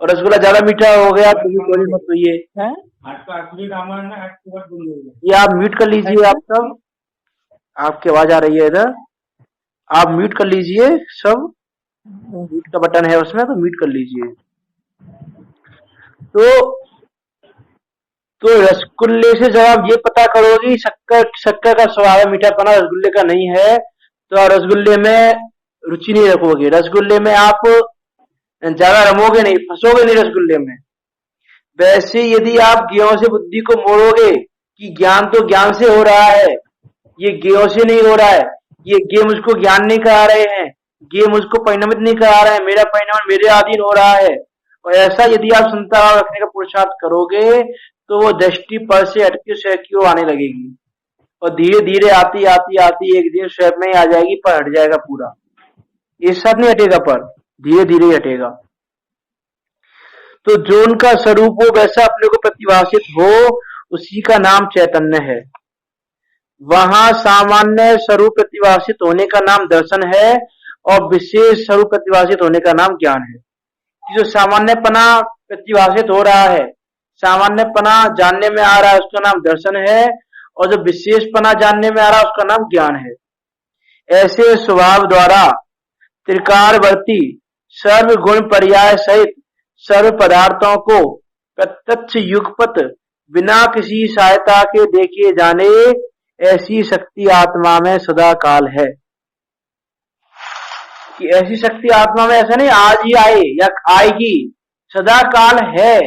S1: और रसगुल्ला ज्यादा मीठा हो गया तो भी क्रोधित मत होइए।
S2: हैं?
S1: ये आप म्यूट कर लीजिए, आप सब, आपकी आवाज आ रही है इधर, आप म्यूट कर लीजिए सब, म्यूट का बटन है उसमें, तो म्यूट कर लीजिए। तो रसगुल्ले से जब आप ये पता करोगे शक्कर का स्वभाव है, मीठापना रसगुल्ले का नहीं है, तो आप रसगुल्ले में रुचि नहीं रखोगे, रसगुल्ले में आप ज्यादा रमोगे नहीं, फंसोगे नहीं रसगुल्ले में। वैसे यदि आप ज्ञान से बुद्धि को मोड़ोगे कि ज्ञान तो ज्ञान से हो रहा है, ये ज्ञान से नहीं हो रहा है, ये ज्ञ मुझको ज्ञान नहीं करा रहे हैं, ज्ञ मुझको परिणमित नहीं करा रहे हैं, मेरा परिणाम मेरे अधीन हो रहा है, और ऐसा यदि आप संतान रखने का पुरुषार्थ करोगे तो वो दृष्टि पर से हटके स्वयं की ओर आने लगेगी, और धीरे धीरे आती आती आती एक दिन स्वयं में ही आ जाएगी, पर हट जाएगा पूरा, एक साथ नहीं हटेगा, पर धीरे धीरे हटेगा। तो जो उनका स्वरूप हो वैसा अपने को प्रतिभाषित हो, उसी का नाम चैतन्य है। वहां सामान्य स्वरूप प्रतिभाषित होने का नाम दर्शन है, और विशेष स्वरूप प्रतिभाषित होने का नाम ज्ञान है। जो सामान्यपना प्रतिभाषित हो रहा है, सामान्यपना जानने में आ रहा है, उसका नाम दर्शन है, और जो विशेषपना जानने में आ रहा है उसका नाम ज्ञान है। ऐसे स्वभाव द्वारा त्रिकारवर्ती सर्व गुण पर्याय सहित सर्व पदार्थों को प्रत्यक्ष युगपत बिना किसी सहायता के देखे जाने, ऐसी शक्ति आत्मा में सदा काल है। कि ऐसी शक्ति आत्मा में ऐसा नहीं आज ही आए या आएगी, सदा काल है।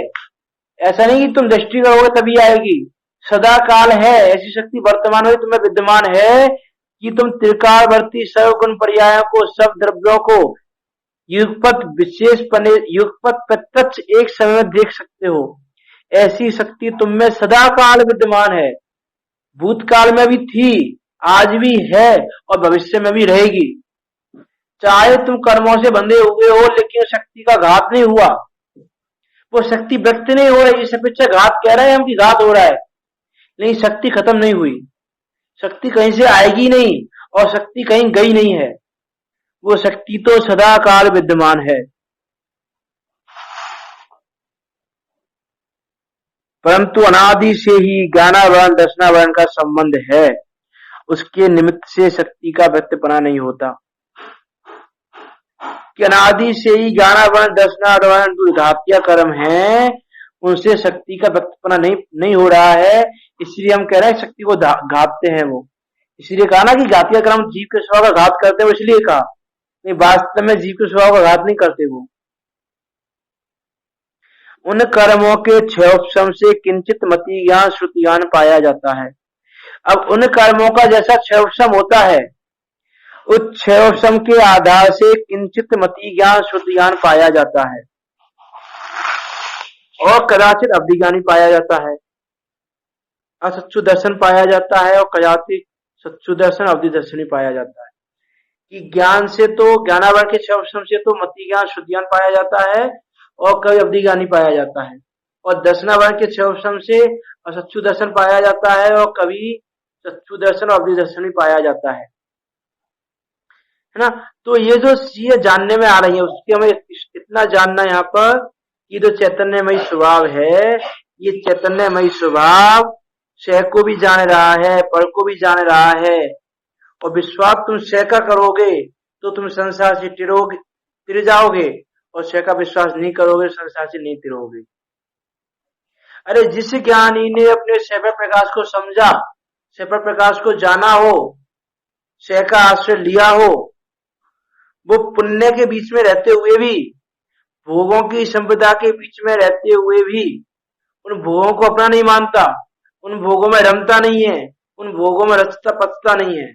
S1: ऐसा नहीं कि तुम दृष्टि करोगे तभी आएगी, सदा काल है। ऐसी शक्ति वर्तमान में तुम्हें विद्यमान है कि तुम त्रिकालवर्ती सर्वगुण पर्यायों को, सब द्रव्यों को युगपत विशेष पने युगपत प्रत्यक्ष एक समय में देख सकते हो। ऐसी शक्ति तुम में सदा काल विद्यमान है, भूतकाल में भी थी, आज भी है और भविष्य में भी रहेगी। चाहे तुम कर्मों से बंधे हुए हो लेकिन शक्ति का घात नहीं हुआ, वो शक्ति व्यक्त नहीं हो रही। इस अपेक्षा घात कह रहे हैं हम कि घात हो रहा है, लेकिन शक्ति खत्म नहीं हुई, शक्ति कहीं से आएगी नहीं और शक्ति कहीं गई नहीं है, वो शक्ति तो सदा काल विद्यमान है। परंतु अनादि से ही ज्ञानावरण दर्शनावरण का संबंध है, उसके निमित्त से शक्ति का व्यक्तपना नहीं होता। कि अनादि से ही ज्ञानावरण दर्शनावरण जो घातिया कर्म है उनसे शक्ति का व्यक्तपना नहीं हो रहा है, इसलिए हम कह रहे हैं शक्ति को घातते हैं वो। इसलिए कहा ना कि घातिया कर्म जीव के स्वभाव का घात करते हैं, इसलिए कहा नहीं, वास्तव में जीव के स्वभाव का घात नहीं करते वो। उन कर्मों के क्षयोपशम से किंचित मति ज्ञान श्रुति ज्ञान पाया जाता है। अब उन कर्मों का जैसा क्षयोपशम होता है, उस क्षयोपशम के आधार से किंचित मति ज्ञान श्रुति ज्ञान पाया जाता है और कदाचित अवधि ज्ञान पाया जाता है, असच्चु दर्शन पाया जाता है और कदाचित सच्चु दर्शन अवधि दर्शन ही पाया जाता है। कि ज्ञान से तो ज्ञानावरण के क्षयोपशम से तो मति ज्ञान श्रुति ज्ञान पाया जाता है और कभी अवधि ज्ञान ही पाया जाता है, और दर्शनावरण के क्षयोपशम से असच्चु दर्शन पाया जाता है और कभी सच्चु दर्शन और अवधि दर्शन ही पाया जाता है ना। तो ये जो चीजें जानने में आ रही है उसके हमें इतना जानना यहाँ पर कि जो चैतन्यमयी स्वभाव है, ये चैतन्यमयी स्वभाव शह को भी जान रहा है, पर को भी जान रहा है, और विश्वास तुम शह का करोगे तो तुम संसार से तिर जाओगे, और शह का विश्वास नहीं करोगे संसार से नहीं तिरोगे। अरे जिस ज्ञानी ने अपने शह प्रकाश को समझा, शह प्रकाश को जाना हो, शह का आश्रय लिया हो, वो पुण्य के बीच में रहते हुए भी, भोगों की संपदा के बीच में रहते हुए भी उन भोगों को अपना नहीं मानता, उन भोगों में रमता नहीं है, उन भोगों में रचता पचता नहीं है,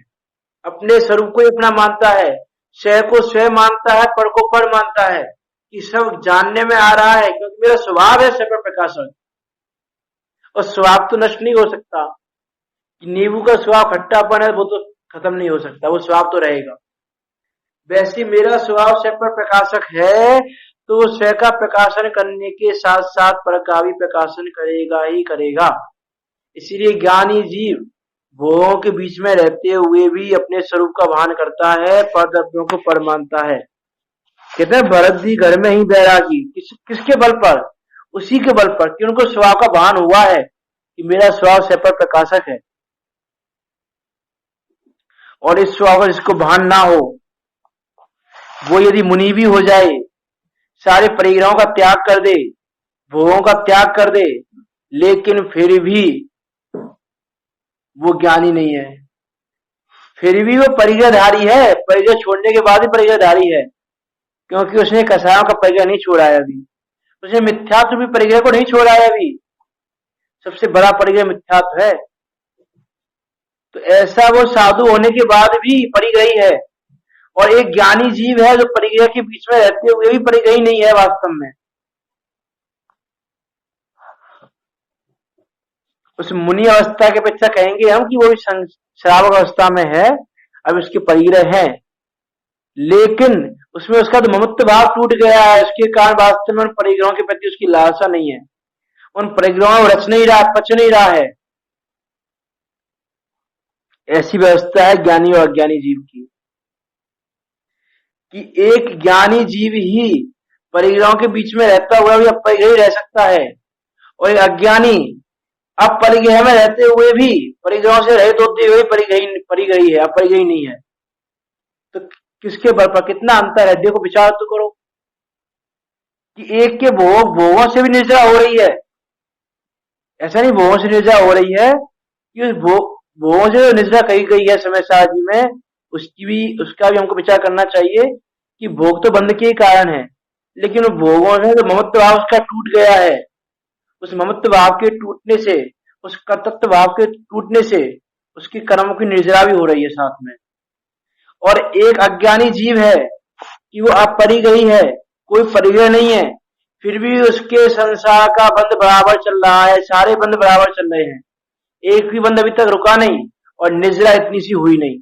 S1: अपने स्वरूप को ही अपना मानता है, स्वयं को स्वयं मानता है, पर को पर मानता है कि सब जानने में आ रहा है, क्योंकि मेरा स्वभाव है स्वयं प्रकाशन, और स्वभाव तो नष्ट नहीं हो सकता। कि नींबू का स्वाद खट्टापन है वो तो खत्म नहीं हो सकता, वो स्वाद तो रहेगा। वैसे मेरा स्वभाव स्वयं पर प्रकाशक है, तो वो स्वयं का प्रकाशन करने के साथ साथ पर का भी प्रकाशन करेगा ही करेगा। इसीलिए ज्ञानी जीव भोगों के बीच में रहते हुए भी अपने स्वरूप का भान करता है, परतत्वों को पर मानता है। कहते हैं भरत जी घर में ही बैरागी, किसके बल पर? उसी के बल पर कि उनको स्वभाव का भान हुआ है कि मेरा स्वभाव स्वयं पर प्रकाशक है। और इस स्वभाव का जिसको भान ना हो, वो यदि मुनि भी हो जाए, सारे परिग्रहों का त्याग कर दे, भोगों का त्याग कर दे, लेकिन फिर भी वो ज्ञानी नहीं है। फिर भी वो परिग्रहधारी है, परिग्रह छोड़ने के बाद ही परिग्रहधारी है, क्योंकि उसने कसायों का परिग्रह नहीं छोड़ा है अभी, उसने मिथ्यात्व भी परिग्रह को नहीं छोड़ा है अभी। सबसे बड़ा परिग्रह मिथ्यात्व है। तो ऐसा वो साधु होने के बाद भी परिग्रही है, और एक ज्ञानी जीव है जो परिग्रह के बीच में रहते हुए भी परिग्रही नहीं है वास्तव में। उस मुनि अवस्था के अपेक्षा कहेंगे हम कि वो भी श्रावक अवस्था में है, अब उसके परिग्रह है, लेकिन उसमें उसका तो ममत्व भाव टूट गया है, उसके कारण वास्तव में उन परिग्रहों के प्रति उसकी लालसा नहीं है, उन परिग्रहों में रच नहीं रहा, पच नहीं रहा है। ऐसी व्यवस्था है ज्ञानी और अज्ञानी जीव की, कि एक ज्ञानी जीव ही परिग्रहों के बीच में रहता हुआ भी अपरिग्रही रह सकता है, और एक अज्ञानी अब परिग्रह में रहते हुए भी परिग्रहों से रहित होते हुए परिग्रही है, अपरिग्रही नहीं है। तो किसके बल पर कितना अंतर है, देखो विचार तो करो कि एक के भोगों से भी निर्जरा हो रही है। ऐसा नहीं भोगों से निर्जरा हो रही है कि उस भोगों से निर्जरा कही गई है समय साजी में, उसका भी हमको विचार करना चाहिए कि भोग तो बंध के ही कारण है, लेकिन उन भोगों से तो ममत्व भाव उसका टूट गया है। उस ममत्व भाव के टूटने से, उस कर्तृत्व भाव के टूटने से उसके कर्मों की निर्जरा भी हो रही है साथ में। और एक अज्ञानी जीव है कि वो अपरिग्रही है, कोई परिग्रह नहीं है, फिर भी उसके संसार का बंध बराबर चल रहा है, सारे बंध बराबर चल रहे हैं, एक भी बंध अभी तक रुका नहीं और निर्जरा इतनी सी हुई नहीं।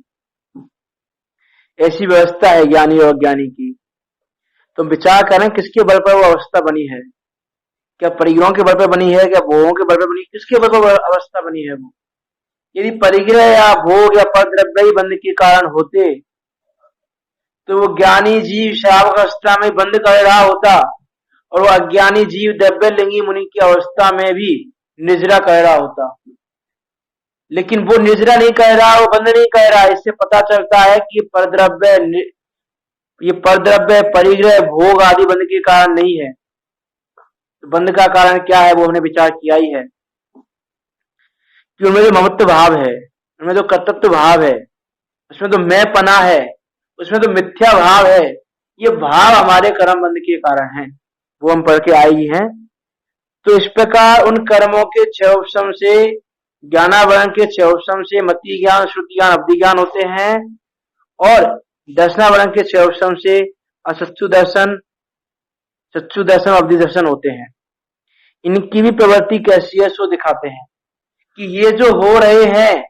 S1: ऐसी व्यवस्था है ज्ञानी और अज्ञानी की। तो विचार करें किसके बल पर वो अवस्था बनी है, क्या परिग्रहों के बल पर बनी है, क्या भोगों के बल पर बनी, किसके बल पर अवस्था बनी है वो? यदि परिग्रह या भोग या परद्रव्य ही बंध के कारण होते तो वो ज्ञानी जीव श्रावक अवस्था में बंद कर रहा होता, और वो अज्ञानी जीव द्रव्य लिंगी मुनि की अवस्था में भी निजरा कर रहा होता। लेकिन वो निजरा नहीं कह रहा, वो बंद नहीं कह रहा। इससे पता चलता है कि ये परद्रव्य परिग्रह भोग आदि बंद के कारण नहीं है। तो बंद का कारण क्या है वो हमने विचार किया ही है कि उनमें जो ममत्व भाव है, उनमें जो कर्तृत्व भाव है, उसमें तो मैं पना है, उसमें तो मिथ्या भाव है, ये भाव हमारे कर्म बंध के कारण है, वो हम पढ़ के आए ही हैं। तो इस प्रकार उन कर्मों के क्षयोपशम से, ज्ञानावरण के क्षयोपशम से मति ज्ञान, श्रुति ज्ञान, अवधि ज्ञान होते हैं, और दर्शनावरण के क्षयोपशम से असच्छु दर्शन, चक्षु दर्शन, अवधि दर्शन होते हैं। इनकी भी प्रवृत्ति कैसी है सो दिखाते हैं कि ये जो हो रहे हैं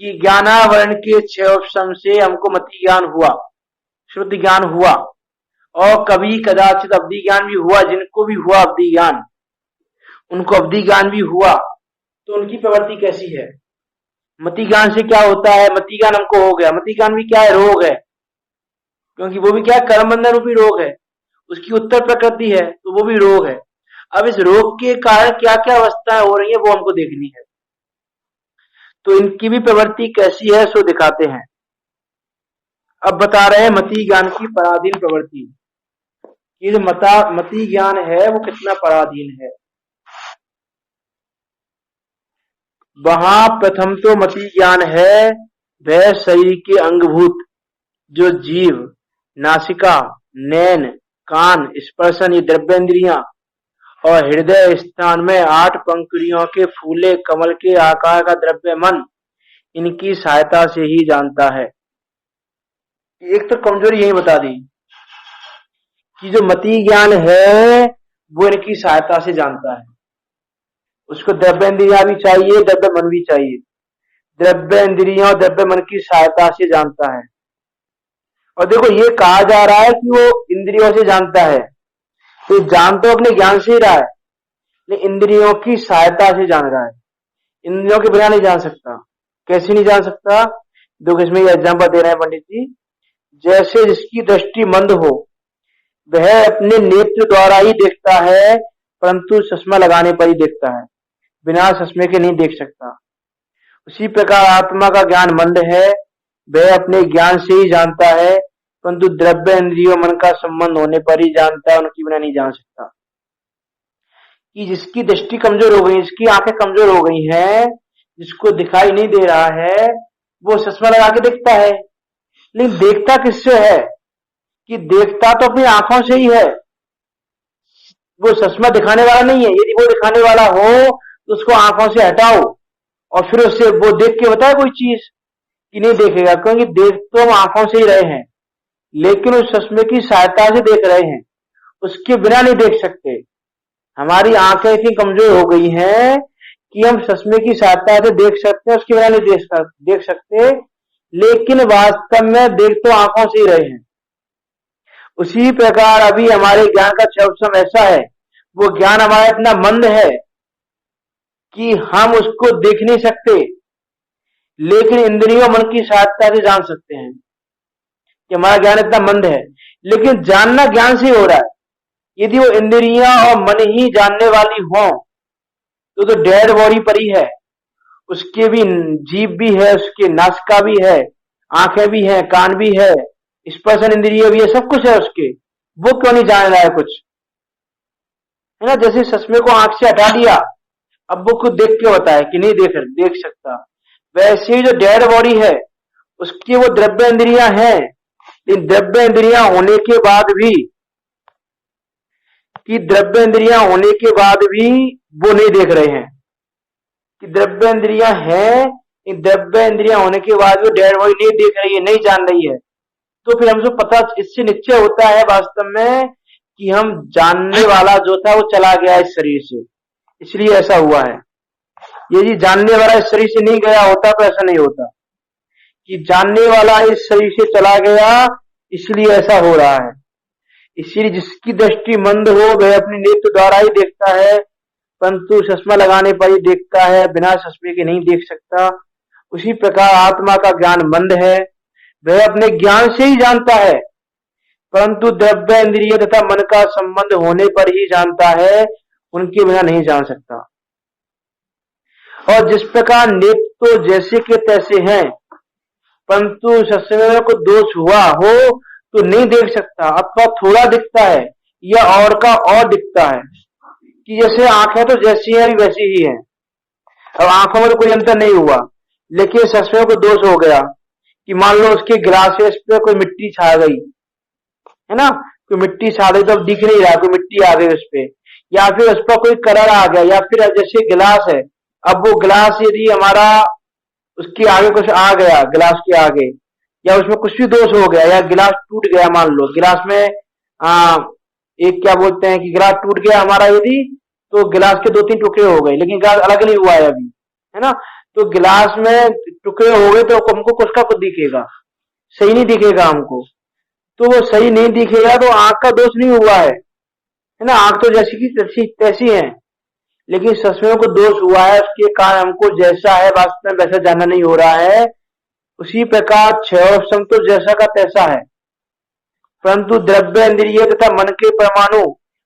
S1: कि ज्ञानावरण के क्षयोपशम से हमको मति ज्ञान हुआ, श्रुति ज्ञान हुआ, और कभी कदाचित अवधि ज्ञान भी हुआ, जिनको भी हुआ अवधि ज्ञान, उनको अवधि ज्ञान भी हुआ, तो उनकी प्रवृत्ति कैसी है? मति ज्ञान से क्या होता है? मति ज्ञान हमको हो गया, मति ज्ञान भी क्या है? रोग है, क्योंकि वो भी क्या है? कर्म बंधन रूपी रोग है, उसकी उत्तर प्रकृति है, तो वो भी रोग है। अब इस रोग के कारण क्या क्या अवस्थाएं हो रही है वो हमको देखनी है। तो इनकी भी प्रवृत्ति कैसी है सो दिखाते हैं। अब बता रहे हैं मति ज्ञान की पराधीन प्रवृत्ति। ये जो मति ज्ञान है वो कितना पराधीन है। वहां प्रथम तो मति ज्ञान है वह शरीर के अंगभूत जो जीव, नासिका, नैन, कान, स्पर्शन, ये द्रव्येंद्रियां, और हृदय स्थान में 8 पंखुड़ियों के फूले कमल के आकार का द्रव्य मन, इनकी सहायता से ही जानता है। एक तो कमजोरी यही बता दी कि जो मति ज्ञान है वो इनकी सहायता से जानता है। उसको द्रव्येंद्रियां भी चाहिए, द्रव्य मन भी चाहिए। द्रव्य इंद्रियों और द्रव्य मन की सहायता से जानता है। और देखो ये कहा जा रहा है कि वो इंद्रियों से जानता है, तो जान तो अपने ज्ञान से ही रहा है, लेकिन इंद्रियों की सहायता से जान रहा है। इंद्रियों के बिना नहीं जान सकता। कैसे नहीं जान सकता? देखो इसमें एग्जाम्पल दे रहे हैं पंडित जी। जैसे जिसकी दृष्टि मंद हो वह अपने नेत्र द्वारा ही देखता है, परंतु चश्मा लगाने पर ही देखता है, बिना चश्मे के नहीं देख सकता। उसी प्रकार आत्मा का ज्ञान मंद है, वह अपने ज्ञान से ही जानता है, परंतु द्रव्य इंद्रियों मन का संबंध होने पर ही जानता है, उनके बिना नहीं जान सकता। कि जिसकी दृष्टि कमजोर हो गई, जिसकी आंखें कमजोर हो गई हैं, जिसको दिखाई नहीं दे रहा है, वो चश्मा लगा के देखता है। लेकिन देखता किससे है? कि देखता तो अपनी आंखों से ही है, वो चश्मा दिखाने वाला नहीं है। यदि वो दिखाने वाला हो तो उसको आंखों से हटाओ और फिर उससे वो देख के बताए कोई चीज, कि नहीं देखेगा, क्योंकि देख तो हम आंखों से ही रहे हैं, लेकिन उस चश्मे की सहायता से देख रहे हैं, उसके बिना नहीं देख सकते। हमारी आंखें इतनी कमजोर हो गई हैं कि हम चश्मे की सहायता से देख सकते हैं, उसके बिना नहीं देख सकते, लेकिन वास्तव में देख तो आंखों से ही रहे हैं। उसी प्रकार अभी हमारे ज्ञान का चौसम ऐसा है, वो ज्ञान हमारा इतना मंद है कि हम उसको देख नहीं सकते, लेकिन इंद्रियों मन की सहायता से जान सकते हैं। कि हमारा ज्ञान इतना मंद है, लेकिन जानना ज्ञान से हो रहा है। यदि वो इंद्रियां और मन ही जानने वाली हो तो डेड बॉडी पर ही है, उसके भी जीभ भी है, उसके नासिका भी है, आंखें भी है, कान भी है, स्पर्शन इंद्रिय भी है, सब कुछ है उसके। वो क्यों नहीं जान रहा है कुछ? है ना, जैसे चश्मे को आंख से हटा दिया, अब वो खुद देख के होता है कि नहीं देख सकता। वैसे ही जो डेड बॉडी है उसकी वो द्रव्य इंद्रियां हैं, इन द्रव्य इंद्रियां होने के बाद भी, कि द्रव्य इंद्रियां होने के बाद भी वो नहीं देख रहे हैं। कि द्रव्य इंद्रियां हैं, इन द्रव्य इंद्रियां होने के बाद भी डेड बॉडी नहीं देख रही है, नहीं जान रही है। तो फिर हमसे पता इससे निश्चय होता है वास्तव में कि हम जानने वाला जो था वो चला गया इस शरीर से, इसलिए ऐसा हुआ है। यदि जानने वाला इस शरीर से नहीं गया होता तो ऐसा नहीं होता। कि जानने वाला इस शरीर से चला गया इसलिए ऐसा हो रहा है। इसीलिए जिसकी दृष्टि मंद हो वह अपने नेत्र द्वारा ही देखता है, परंतु चश्मा लगाने पर ही देखता है, बिना चश्मे के नहीं देख सकता। उसी प्रकार आत्मा का ज्ञान मंद है, वह अपने ज्ञान से ही जानता है, परंतु द्रव्य इंद्रिय तथा मन का संबंध होने पर ही जानता है, उनके बिना नहीं जान सकता। और जिस प्रकार नेत्र तो जैसे के तैसे हैं, परंतु चश्मे को दोष हुआ हो तो नहीं देख सकता, अथवा थोड़ा दिखता है या और का और दिखता है। कि जैसे आंखें तो जैसी है वैसी ही है, अब आंखों में तो कोई अंतर नहीं हुआ, लेकिन चश्मे को दोष हो गया कि मान लो उसके ग्लासेस पे कोई मिट्टी छा गई, है ना, कोई मिट्टी छा गई तो अब दिख नहीं रहा, कोई मिट्टी आ गई उस पे, या फिर उस पर कोई कलर आ गया, या फिर जैसे गिलास है, अब वो गिलास यदि हमारा उसके आगे कुछ आ गया, गिलास के आगे, या उसमें कुछ भी दोष हो गया, या गिलास टूट गया, मान लो गिलास में एक क्या बोलते हैं कि गिलास टूट गया हमारा यदि, तो गिलास के 2-3 टुकड़े हो गए, लेकिन गिलास अलग नहीं हुआ है अभी, है ना, तो गिलास में टुकड़े हो गए तो हमको कुछ का कुछ दिखेगा, सही नहीं दिखेगा हमको। तो वो सही नहीं दिखेगा तो आंख का दोष नहीं हुआ है ना, आंख तो जैसी की तैसी है, लेकिन चश्मे को दोष हुआ है, उसके कारण हमको जैसा है वास्तव में वैसा जानना नहीं हो रहा है। उसी प्रकार क्षयोपम तो जैसा का तैसा है, परंतु द्रव्य इंद्रिय तथा मन के परमाणु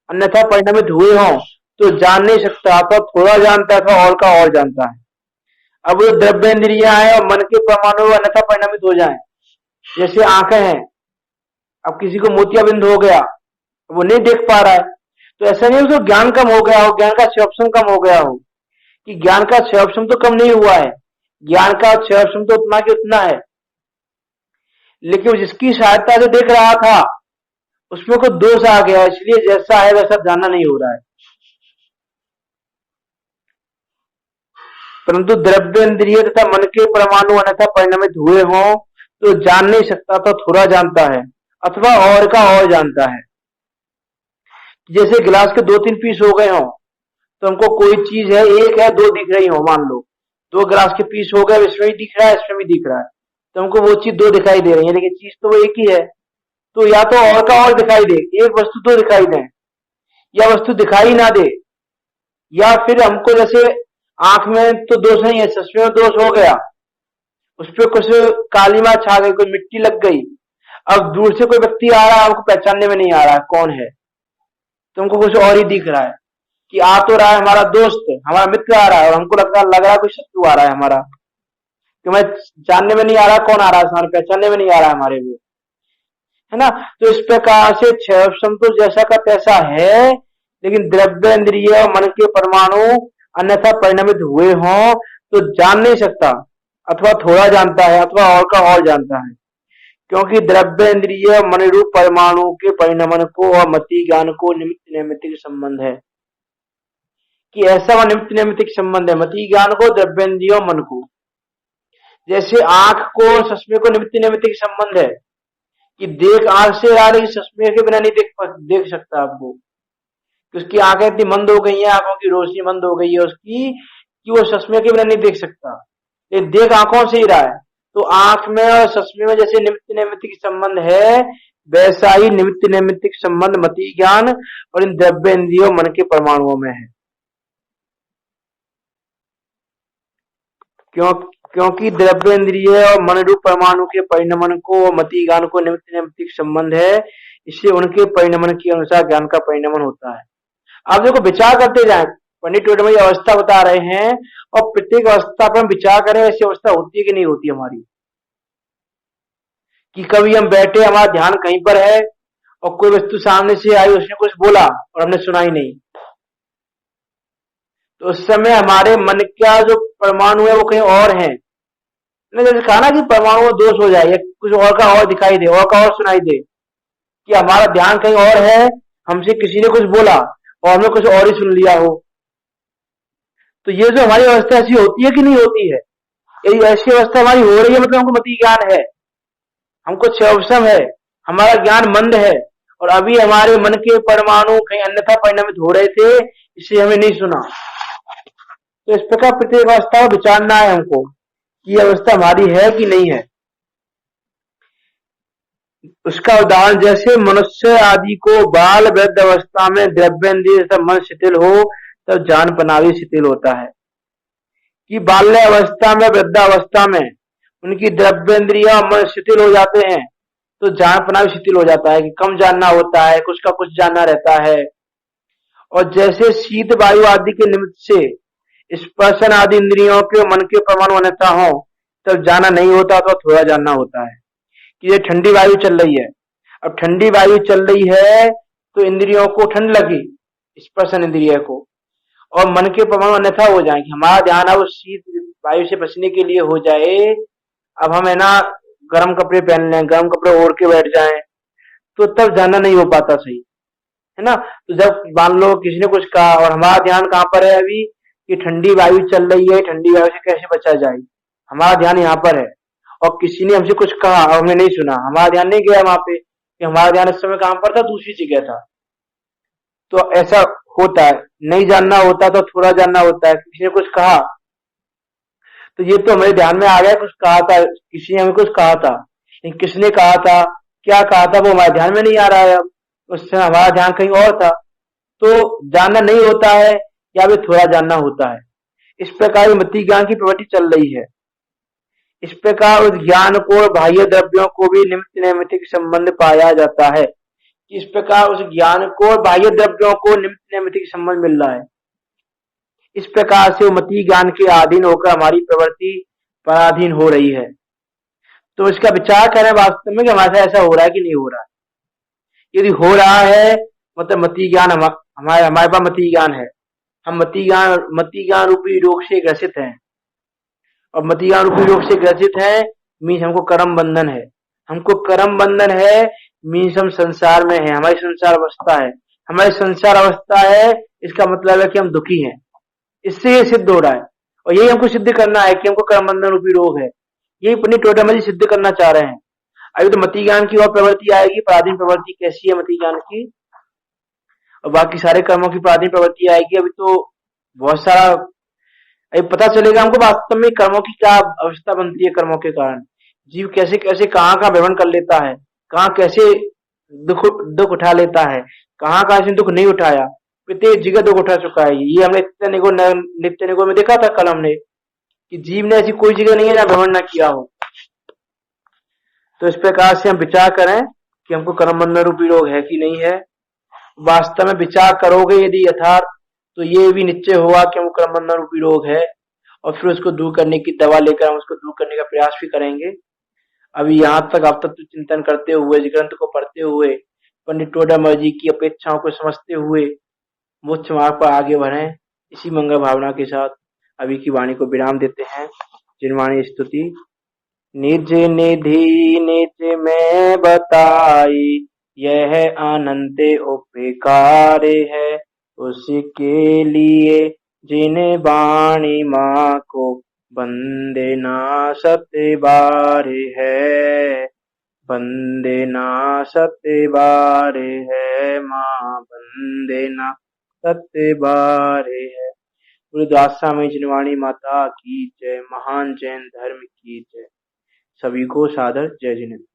S1: अन्यथा परिणामित हुए हों तो जान नहीं सकता, तो थोड़ा जानता था और का और जानता है। अब वो द्रव्य इंद्रियां हैं और मन के परमाणु अन्यथा परिणामित हो जाएं, जैसे आंखें हैं, अब किसी को मोतियाबिंद हो गया, वो नहीं देख पा रहा है, तो ऐसा नहीं उसको ज्ञान कम हो गया हो, ज्ञान का क्षयोपम कम हो गया हो, कि ज्ञान का क्षयोपम तो कम नहीं हुआ है, ज्ञान का क्षयोपम तो उतना कि उतना है, लेकिन जिसकी सहायता से देख रहा था उसमें कोई दोष आ गया, इसलिए जैसा है वैसा जानना नहीं हो रहा है। परंतु द्रव्य इंद्रिय तथा मन के परमाणु अन्यथा परिणामित हुए हों तो जान नहीं सकता, तो थोड़ा जानता है अथवा और का और जानता है। जैसे गिलास के 2-3 पीस हो गए हों, तो हमको कोई चीज है, एक है, 2 दिख रही हो मान लो, दो गिलास के पीस हो गए, इसमें भी दिख रहा है, इसमें भी दिख रहा है, तो हमको वो चीज दो दिखाई दे रही है, लेकिन चीज तो वो एक ही है। तो या तो और का और दिखाई दे, एक वस्तु तो दिखाई दे, या वस्तु दिखाई ना दे, या फिर हमको जैसे आंख में तो दोष नहीं है, चश्मे में दोष हो गया, उस पर कुछ कालीमा छा गई, कोई मिट्टी लग गई, अब दूर से कोई व्यक्ति आ रहा है, हमको पहचानने में नहीं आ रहा है कौन है, तो हमको कुछ और ही दिख रहा है कि आ तो रहा है हमारा दोस्त, हमारा मित्र आ रहा है, और हमको लग रहा है कोई शत्रु आ रहा है हमारा, कि मैं जानने में नहीं आ रहा कौन आ रहा है, हमारे पहचानने में नहीं आ रहा है हमारे लिए, है ना। तो इस प्रकार से छह तो जैसा का तैसा है, लेकिन द्रव्य इंद्रिय और मन के परमाणु अन्यथा परिणमित हुए हों तो जान नहीं सकता, अथवा थोड़ा जानता है, अथवा और का और जानता है, क्योंकि द्रव्य इंद्रिय मन रूप परमाणु के परिणमन को और मति ज्ञान को निमित्त नैमित्तिक संबंध है, कि ऐसा वह निमित्त नैमित्तिक संबंध है मति ज्ञान को, द्रव्य इंद्रिय मन को। जैसे आंख को चश्मे को निमित्त नैमित्तिक संबंध है, कि देख आंख से आ रही, चश्मे के बिना नहीं देख सकता आपको, उसकी आंखें इतनी मंद हो गई हैं, आंखों की रोशनी मंद हो गई है उसकी, कि वो चश्मे के बिना नहीं देख सकता, ये देख आंखों से ही रहा है। तो आंख में और चश्मे में जैसे निमित्त नैमित्तिक संबंध है, वैसा ही निमित्त नैमित्तिक संबंध मति ज्ञान और इन द्रव्य इंद्रियों मन के परमाणुओं में है। क्योंकि द्रव्य इंद्रिय और मन रूप परमाणु के परिणमन को और मति ज्ञान को निमित्त नैमित्तिक संबंध है, इसलिए उनके परिणमन के अनुसार ज्ञान का परिणमन होता है। आप देखो विचार करते जाए, पंडित टोडरमल अवस्था बता रहे हैं, और प्रत्येक अवस्था पर हम विचार करें, ऐसी अवस्था होती है कि नहीं होती हमारी, कि कभी हम बैठे, हमारा ध्यान कहीं पर है, और कोई वस्तु सामने से आई, उसने कुछ बोला और हमने सुना ही नहीं, तो उस समय हमारे मन का जो परमाणु है वो कहीं और है। जैसे कहा ना कि परमाणु में दोष हो जाए, या कुछ और का और दिखाई दे, और का और सुनाई दे, कि हमारा ध्यान कहीं और है, हमसे किसी ने कुछ बोला और हमने कुछ और ही सुन लिया हो। तो ये जो हमारी अवस्था ऐसी होती है कि नहीं होती है, यदि ऐसी अवस्था हमारी हो रही है, मतलब हमको मति ज्ञान है, हमको क्षयवशम है, हमारा ज्ञान मंद है, और अभी हमारे मन के परमाणु कहीं अन्यथा परिणमित हो रहे थे, इससे हमें नहीं सुना। तो इस प्रकार प्रत्येक अवस्था को विचारना है हमको, कि यह अवस्था हमारी है कि नहीं है। उसका उदाहरण जैसे मनुष्य आदि को बाल वृद्ध अवस्था में द्रव्येंद्रिय मन शिथिल हो तब जानपना भी शिथिल होता है, कि बाल्य अवस्था में वृद्धावस्था में उनकी द्रव्येंद्रिय मन शिथिल हो जाते हैं, तो जानपना भी शिथिल हो जाता है, कि कम जानना होता है, कुछ का कुछ जानना रहता है। और जैसे शीत वायु आदि के निमित्त से स्पर्शन आदि इंद्रियों के मन के परमाणु अन्यथा हो तब जाना नहीं होता, तो थोड़ा जानना होता है, कि ये ठंडी वायु चल रही है, अब ठंडी वायु चल रही है तो इंद्रियों को ठंड लगी, स्पर्शन इंद्रिय को, और मन के परमाणु अन्यथा हो जाए, कि हमारा ध्यान अब शीत वायु से बचने के लिए हो जाए, अब हम है ना गर्म कपड़े पहन लें, गर्म कपड़े ओढ़ के बैठ जाएं, तो तब जानना नहीं हो पाता सही, है ना। तो जब मान लो किसी ने कुछ कहा और हमारा ध्यान कहाँ पर है अभी, कि ठंडी वायु चल रही है, ठंडी वायु से कैसे बचा जाए, हमारा ध्यान यहाँ पर है, और किसी ने हमसे कुछ कहा और हमने नहीं सुना, हमारा ध्यान नहीं गया वहां पे, कि हमारा ध्यान इस समय कहां पर था, दूसरी जगह था। तो ऐसा होता है, नहीं जानना होता तो थोड़ा जानना होता है। किसी ने कुछ कहा तो ये तो हमारे ध्यान में आ गया, कुछ कहा था, किसी ने हमें कुछ कहा था, लेकिन किसने कहा था, क्या कहा था, वो हमारे ध्यान में नहीं आ रहा है, अब उस समय हमारा ध्यान कहीं और था, तो जानना नहीं होता है, या फिर थोड़ा जानना होता है। इस प्रकार मति ज्ञान की प्रवृत्ति चल रही है। इस प्रकार उस ज्ञान को बाह्य द्रव्यों को भी निमित्त नैमित्तिक संबंध पाया जाता है, कि इस प्रकार उस ज्ञान को बाह्य द्रव्यों को निमित्त नैमित्तिक संबंध मिल रहा है। इस प्रकार से मति ज्ञान के अधीन होकर हमारी प्रवृत्ति पराधीन हो रही है। तो इसका विचार करें वास्तव में कि हमारे साथ ऐसा हो रहा है कि नहीं हो रहा है। यदि हो रहा है मतलब मति ज्ञान हमारे पास मति ज्ञान है, हम मति ज्ञान रूपी रोग से ग्रसित हैं, और मति ज्ञान रूपी रोग से ग्रसित है मीन्स हमको कर्म बंधन है, हमको कर्म बंधन है मीन्स हम संसार में है, हमारी संसार अवस्था है, हमारी संसार अवस्था है, इसका मतलब है कि हम दुखी हैं। इससे ये सिद्ध हो रहा है, और यही हमको सिद्ध करना है कि हमको कर्म बंधन रूपी रोग है। यही पंडित टोडरमल जी सिद्ध करना चाह रहे हैं। अभी तो मति ज्ञान की और प्रवृत्ति आएगी, पराधीन प्रवृत्ति कैसी है मति ज्ञान की, और बाकी सारे कर्मों की पराधीन प्रवृत्ति आएगी। अभी तो बहुत सारा अभी पता चलेगा हमको वास्तव में कर्मों की क्या अवस्था बनती है। कर्मों के कारण जीव कैसे कैसे कहाँ कहाँ भ्रमण कर लेता है, कहाँ कैसे दुख दुख उठा लेता है, कहाँ कहाँ इसने दुख नहीं उठाया। प्रत्येक जगह दुख उठा चुका है। ये हमने नित्य निगो में देखा था कल हमने, कि जीव ने ऐसी कोई जगह नहीं है जहाँ भ्रमण न किया हो। तो इस प्रकार से हम विचार करें कि हमको कर्म बंधन रूपी रोग है कि नहीं है। वास्तव में विचार करोगे यदि यथार्थ, तो ये भी निश्चय होगा कि हमको कर्म बंधन रूपी रोग है, और फिर उसको दूर करने की दवा लेकर हम उसको दूर करने का प्रयास भी करेंगे। अभी यहाँ तक आप तत्व चिंतन करते हुए, इस ग्रंथ को पढ़ते हुए, पंडित टोडरमल जी की अपेक्षाओं को समझते हुए मोक्ष मार्ग पर आगे बढ़े। इसी मंगल भावना के साथ अभी की वाणी को विराम देते हैं। जिनवाणी स्तुति। निज निधि निज में बताई, यह अनंत उपकार है। उसके लिए जिन वाणी माँ को बंदे ना सत्य बार है, बंदे ना सत्य बार है माँ, बंदे ना सत्य बार है। गुरुदास में जिनवाणी माता की जय। महान जैन धर्म की जय। सभी को सादर जय जिनेंद्र।